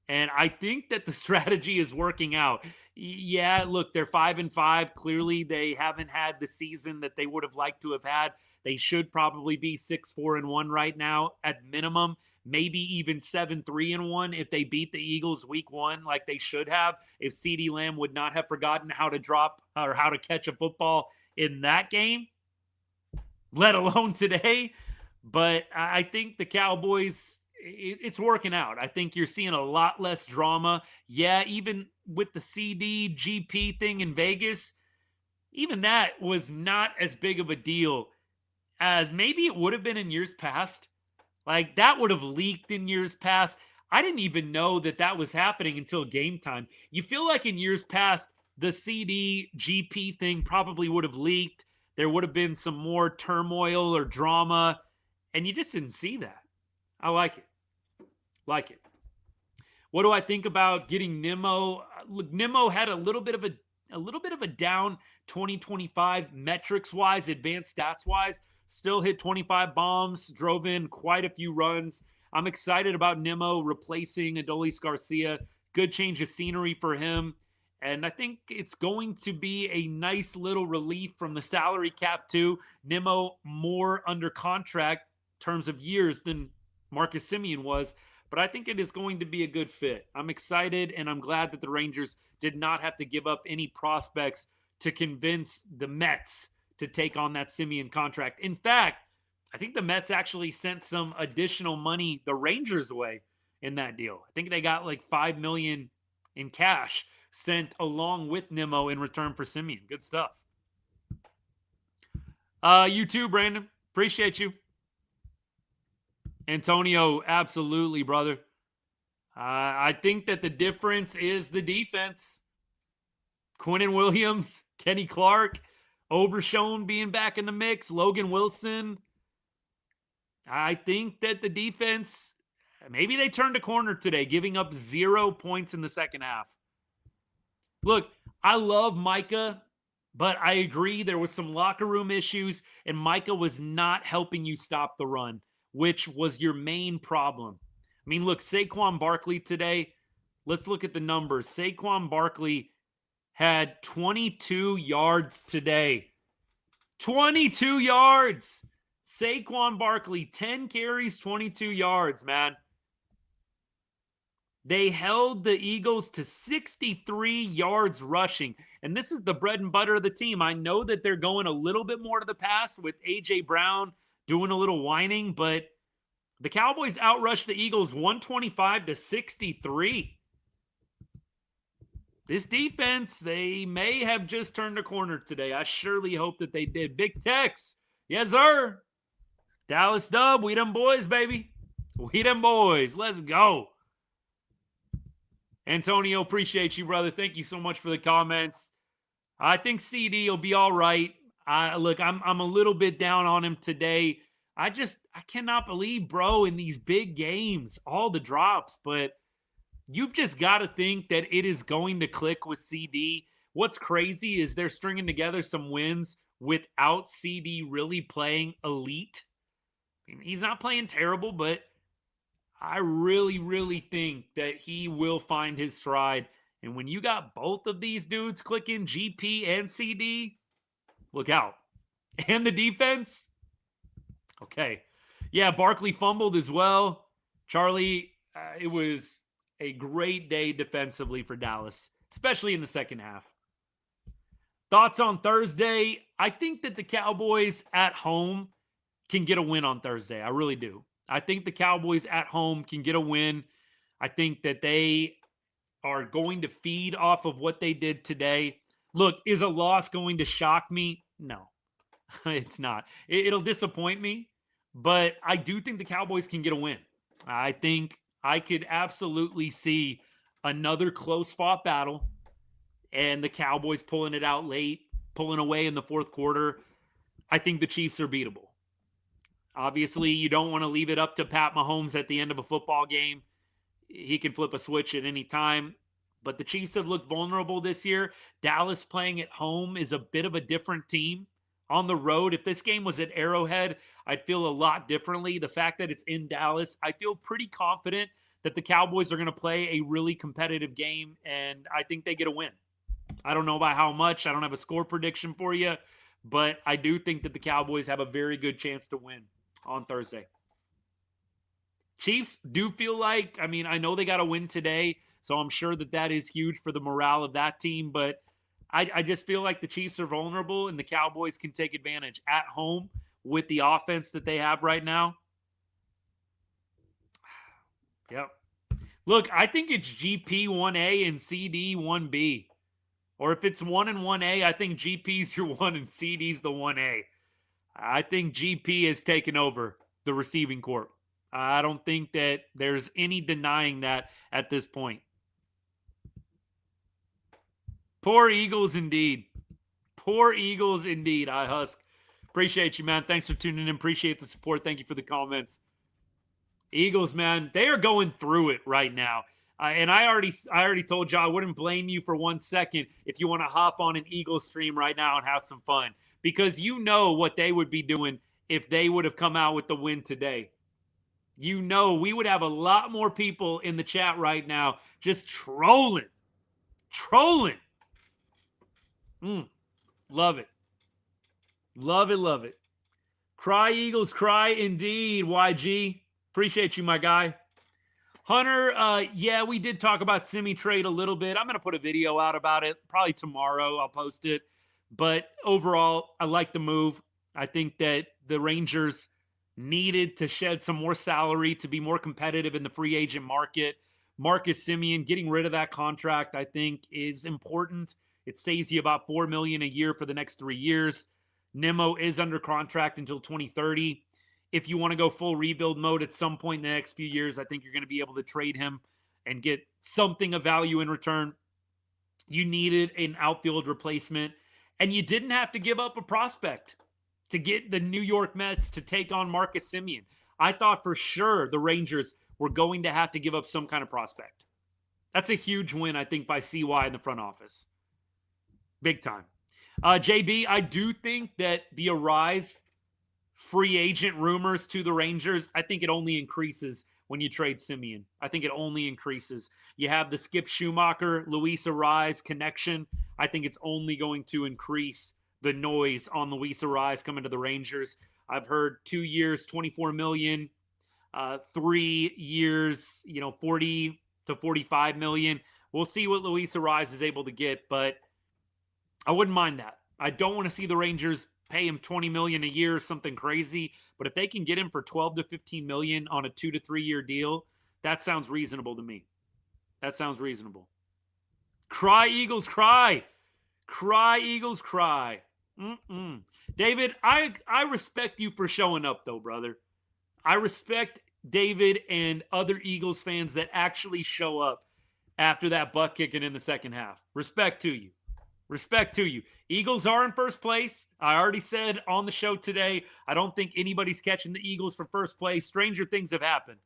S4: And I think that the strategy is working out. Yeah, look, they're 5-5. Clearly, they haven't had the season that they would have liked to have had. They should probably be 6-4-1 right now at minimum. Maybe even 7-3-1 if they beat the Eagles week 1 like they should have. If CeeDee Lamb would not have forgotten how to drop or how to catch a football in that game, let alone today. But I think the Cowboys, it's working out. I think you're seeing a lot less drama. Yeah, even with the CD GP thing in Vegas, even that was not as big of a deal as maybe it would have been in years past. Like, that would have leaked in years past. I didn't even know that that was happening until game time. You feel like in years past, the CD GP thing probably would have leaked. There would have been some more turmoil or drama, and you just didn't see that. I like it. Like it. What do I think about getting Nimmo? Look, Nimmo had a little bit of a down 2025 metrics-wise, advanced stats-wise. Still hit 25 bombs, drove in quite a few runs. I'm excited about Nimmo replacing Adolis Garcia. Good change of scenery for him. And I think it's going to be a nice little relief from the salary cap too. Nimmo more under contract terms of years than Marcus Semien was, but I think it is going to be a good fit. I'm excited, and I'm glad that the Rangers did not have to give up any prospects to convince the Mets to take on that Semien contract. In fact, I think the Mets actually sent some additional money the Rangers' way in that deal. I think they got like $5 million in cash sent along with Nimmo in return for Semien. Good stuff. You too, Brandon. Appreciate you. Antonio, absolutely, brother. I think that the difference is the defense. Quinnen Williams, Kenny Clark, Overshown being back in the mix, Logan Wilson. I think that the defense, maybe they turned a corner today, giving up 0 points in the second half. Look, I love Micah, but I agree there was some locker room issues, and Micah was not helping you stop the run, which was your main problem. I mean, look, Saquon Barkley today, let's look at the numbers. Saquon Barkley had 22 yards today. 22 yards. Saquon Barkley, 10 carries, 22 yards, man. They held the Eagles to 63 yards rushing. And this is the bread and butter of the team. I know that they're going a little bit more to the pass with A.J. Brown doing a little whining, but the Cowboys outrushed the Eagles 125 to 63. This defense, they may have just turned a corner today. I surely hope that they did. Big Tex. Yes, sir. Dallas dub. We them boys, baby. We them boys. Let's go. Antonio, appreciate you, brother. Thank you so much for the comments. I think CD will be all right. Look, I'm a little bit down on him today. I cannot believe, bro, in these big games, all the drops, but you've just got to think that it is going to click with CD. What's crazy is they're stringing together some wins without CD really playing elite. I mean, he's not playing terrible, but I really, really think that he will find his stride. And when you got both of these dudes clicking, GP and CD, look out. And the defense, okay. Yeah, Barkley fumbled as well. Charlie, it was a great day defensively for Dallas, especially in the second half. Thoughts on Thursday? I think that the Cowboys at home can get a win on Thursday. I really do. I think the Cowboys at home can get a win. I think that they are going to feed off of what they did today. Look, is a loss going to shock me? No, it's not. It'll disappoint me, but I do think the Cowboys can get a win. I think I could absolutely see another close-fought battle and the Cowboys pulling it out late, pulling away in the fourth quarter. I think the Chiefs are beatable. Obviously, you don't want to leave it up to Pat Mahomes at the end of a football game. He can flip a switch at any time. But the Chiefs have looked vulnerable this year. Dallas playing at home is a bit of a different team. On the road, if this game was at Arrowhead, I'd feel a lot differently. The fact that it's in Dallas, I feel pretty confident that the Cowboys are going to play a really competitive game, and I think they get a win. I don't know by how much. I don't have a score prediction for you, but I do think that the Cowboys have a very good chance to win on Thursday. Chiefs do feel like, I mean, I know they got a win today, so I'm sure that that is huge for the morale of that team, but I just feel like the Chiefs are vulnerable and the Cowboys can take advantage at home with the offense that they have right now. Yep. Look, I think it's GP 1A and CD 1B. Or if it's 1 and 1A, I think GP's your 1 and CD's the 1A. I think GP has taken over the receiving corps. I don't think that there's any denying that at this point. Poor Eagles indeed. Poor Eagles indeed. I Husk. Appreciate you, man. Thanks for tuning in. Appreciate the support. Thank you for the comments. Eagles, man, they are going through it right now. And I already told you I wouldn't blame you for 1 second if you want to hop on an Eagles stream right now and have some fun. Because you know what they would be doing if they would have come out with the win today. You know we would have a lot more people in the chat right now just trolling. Love it. Love it, love it. Cry, Eagles, cry indeed, YG. Appreciate you, my guy. Hunter, yeah, we did talk about Simi trade a little bit. I'm going to put a video out about it. Probably tomorrow I'll post it. But overall, I like the move. I think that the Rangers needed to shed some more salary to be more competitive in the free agent market. Marcus Semien, getting rid of that contract, I think, is important. It saves you about $4 million a year for the next 3 years. Nimmo is under contract until 2030. If you want to go full rebuild mode at some point in the next few years, I think you're going to be able to trade him and get something of value in return. You needed an outfield replacement, and you didn't have to give up a prospect to get the New York Mets to take on Marcus Semien. I thought for sure the Rangers were going to have to give up some kind of prospect. That's a huge win, I think, by CY in the front office. Big time. JB, I do think that the Arise free agent rumors to the Rangers, I think it only increases when you trade Semien. I think it only increases. You have the Skip Schumacher, Luis Arise connection. I think it's only going to increase the noise on Luis Arise coming to the Rangers. I've heard 2 years, $24 million, 3 years, 40 to $45 million. We'll see what Luis Arise is able to get, but I wouldn't mind that. I don't want to see the Rangers pay him $20 million a year or something crazy, but if they can get him for $12 to $15 million on a 2 to 3 year deal, that sounds reasonable to me. That sounds reasonable. Cry, Eagles, cry. Cry, Eagles, cry. David, I respect you for showing up, though, brother. I respect David and other Eagles fans that actually show up after that butt kicking in the second half. Respect to you. Respect to you. Eagles are in first place. I already said on the show today, I don't think anybody's catching the Eagles for first place. Stranger things have happened.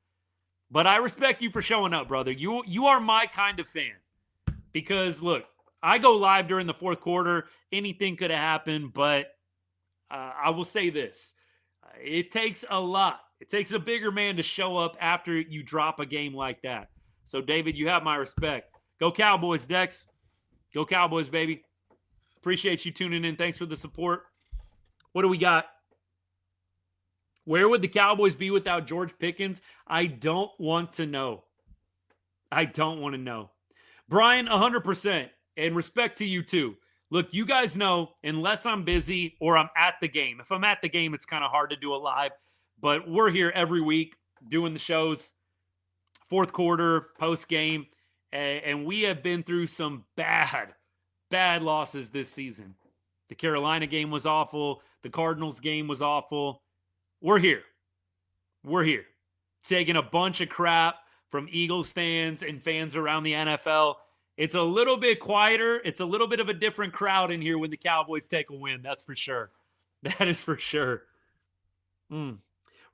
S4: But I respect you for showing up, brother. You are my kind of fan. Because, look, I go live during the fourth quarter. Anything could have happened, but I will say this. It takes a lot. It takes a bigger man to show up after you drop a game like that. So, David, you have my respect. Go Cowboys, Dex. Go Cowboys, baby. Appreciate you tuning in. Thanks for the support. What do we got? Where would the Cowboys be without George Pickens? I don't want to know. I don't want to know. Brian, 100%. And respect to you, too. Look, you guys know, unless I'm busy or I'm at the game. If I'm at the game, it's kind of hard to do it live. But we're here every week doing the shows. Fourth quarter, post-game. And we have been through some bad losses this season. The Carolina game was awful. The Cardinals game was awful. We're here. We're here. Taking a bunch of crap from Eagles fans and fans around the NFL. It's a little bit quieter. It's a little bit of a different crowd in here when the Cowboys take a win. That's for sure. That is for sure.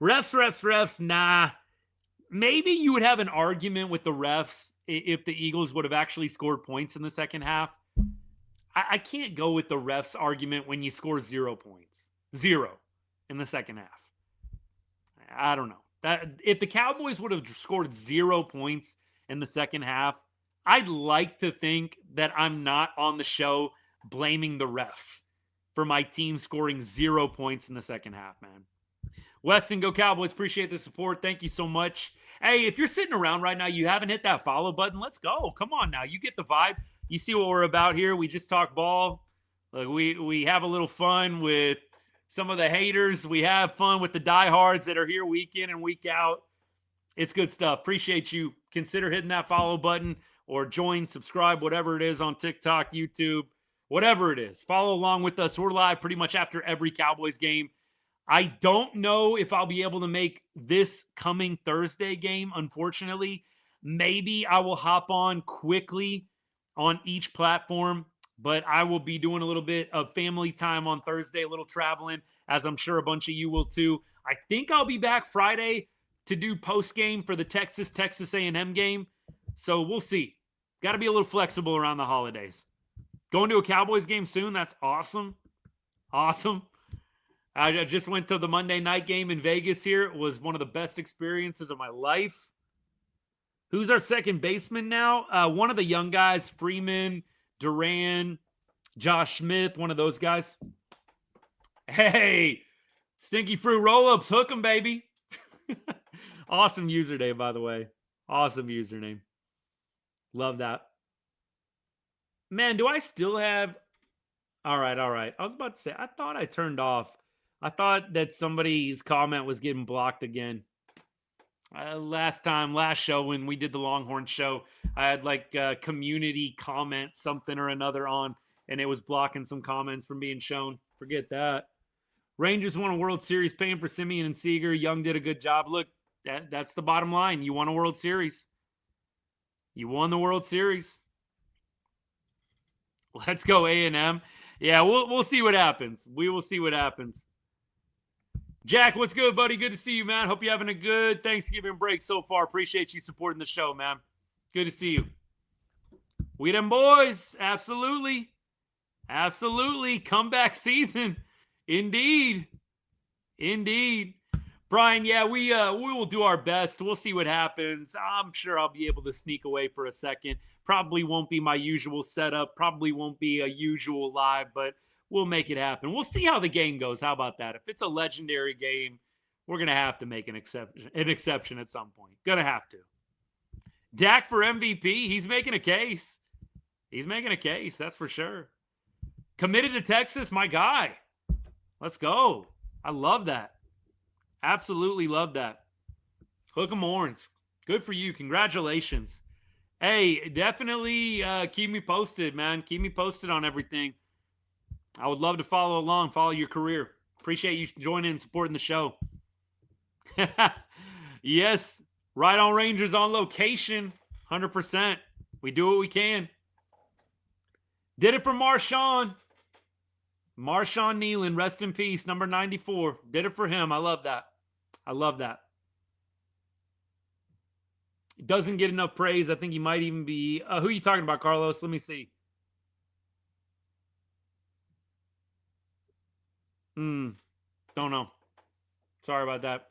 S4: Refs. Nah. Maybe you would have an argument with the refs if the Eagles would have actually scored points in the second half. I can't go with the refs argument when you score 0 points. 0 in the second half. I don't know. That if the Cowboys would have scored 0 points in the second half, I'd like to think that I'm not on the show blaming the refs for my team scoring 0 points in the second half, man. Weston, go Cowboys. Appreciate the support. Thank you so much. Hey, if you're sitting around right now, you haven't hit that follow button, let's go. Come on now. You get the vibe. You see what we're about here. We just talk ball. Like we have a little fun with some of the haters. We have fun with the diehards that are here week in and week out. It's good stuff. Appreciate you. Consider hitting that follow button or join, subscribe, whatever it is on TikTok, YouTube, whatever it is. Follow along with us. We're live pretty much after every Cowboys game. I don't know if I'll be able to make this coming Thursday game, unfortunately. Maybe I will hop on quickly on each platform, but I will be doing a little bit of family time on Thursday, a little traveling, as I'm sure a bunch of you will too. I think I'll be back Friday to do post-game for the Texas A&M game, so we'll see. Got to be a little flexible around the holidays. Going to a Cowboys game soon, that's awesome. Awesome. I just went to the Monday night game in Vegas here. It was one of the best experiences of my life. Who's our second baseman now? One of the young guys, Freeman, Duran, Josh Smith, one of those guys. Hey, Stinky Fruit Roll-Ups, hook 'em, baby. Awesome username, by the way. Awesome username. Love that. Man, do I still have... All right. I was about to say, I thought I turned off. I thought that somebody's comment was getting blocked again. Last show when we did the Longhorn show, I had like community comment something or another on, and it was blocking some comments from being shown. Forget that. Rangers won a World Series paying for Simeon and Seager. Young did a good job. Look, that's the bottom line. You won a World Series. You won the World Series. Let's go A&M. Yeah, we'll see what happens. We will see what happens. Jack, what's good, buddy? Good to see you, man. Hope you're having a good Thanksgiving break so far. Appreciate you supporting the show, man. Good to see you. We them boys. Absolutely. Absolutely. Comeback season. Indeed. Brian, yeah, we will do our best. We'll see what happens. I'm sure I'll be able to sneak away for a second. Probably won't be my usual setup. Probably won't be a usual live, but we'll make it happen. We'll see how the game goes. How about that? If it's a legendary game, we're going to have to make an exception at some point. Going to have to. Dak for MVP. He's making a case. That's for sure. Committed to Texas, my guy. Let's go. I love that. Absolutely love that. Hook 'em horns. Good for you. Congratulations. Hey, definitely keep me posted, man. Keep me posted on everything. I would love to follow your career. Appreciate you joining and supporting the show. Yes, right on Rangers on location. 100%. We do what we can. Did it for Marshawn. Marshawn Nealon, rest in peace, number 94. Did it for him. I love that. Doesn't get enough praise. I think he might even be... who are you talking about, Carlos? Let me see. Don't know. Sorry about that.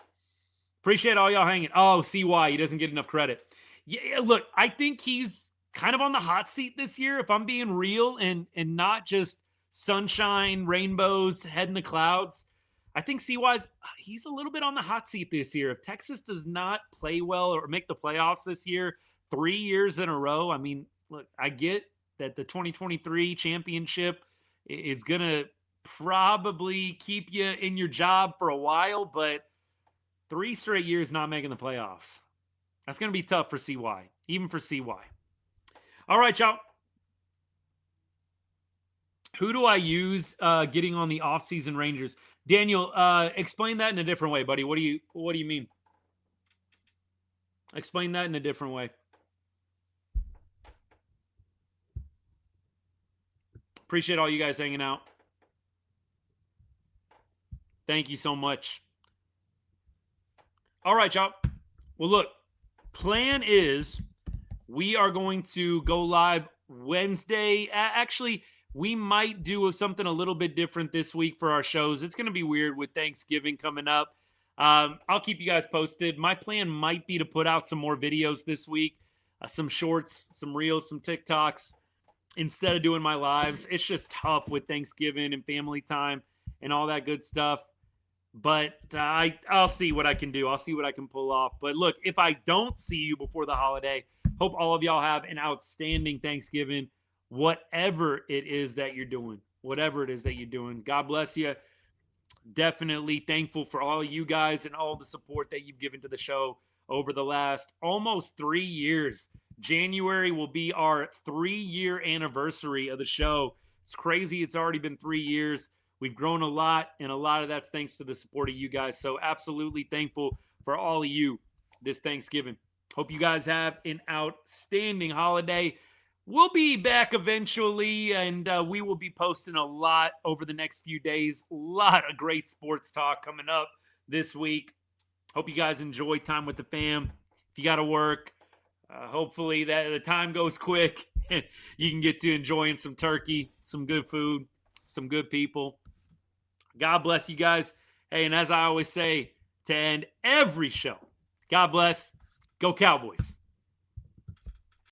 S4: Appreciate all y'all hanging. Oh, see why he doesn't get enough credit. Yeah, look, I think he's kind of on the hot seat this year, if I'm being real, and not just sunshine, rainbows, head in the clouds. I think CY's he's a little bit on the hot seat this year. If Texas does not play well or make the playoffs this year, 3 years in a row, I mean, look, I get that the 2023 championship is going to probably keep you in your job for a while, but 3 straight years not making the playoffs. That's going to be tough for CY, even for CY. All right, y'all. Who do I use getting on the offseason Rangers? Daniel, explain that in a different way, buddy. What do you mean? Explain that in a different way. Appreciate all you guys hanging out. Thank you so much. All right, y'all. Well, look, plan is we are going to go live Wednesday. Actually, we might do something a little bit different this week for our shows. It's going to be weird with Thanksgiving coming up. I'll keep you guys posted. My plan might be to put out some more videos this week, some shorts, some reels, some TikToks, instead of doing my lives. It's just tough with Thanksgiving and family time and all that good stuff. But I'll see what I can do. I'll see what I can pull off. But look, if I don't see you before the holiday, hope all of y'all have an outstanding Thanksgiving. Whatever it is that you're doing. God bless you. Definitely thankful for all of you guys and all the support that you've given to the show over the last almost 3 years. January will be our 3-year anniversary of the show. It's crazy. It's already been 3 years. We've grown a lot, and a lot of that's thanks to the support of you guys. So absolutely thankful for all of you this Thanksgiving. Hope you guys have an outstanding holiday. We'll be back eventually, and we will be posting a lot over the next few days. A lot of great sports talk coming up this week. Hope you guys enjoy time with the fam. If you got to work, hopefully that the time goes quick. You can get to enjoying some turkey, some good food, some good people. God bless you guys. Hey, and as I always say to end every show, God bless. Go Cowboys.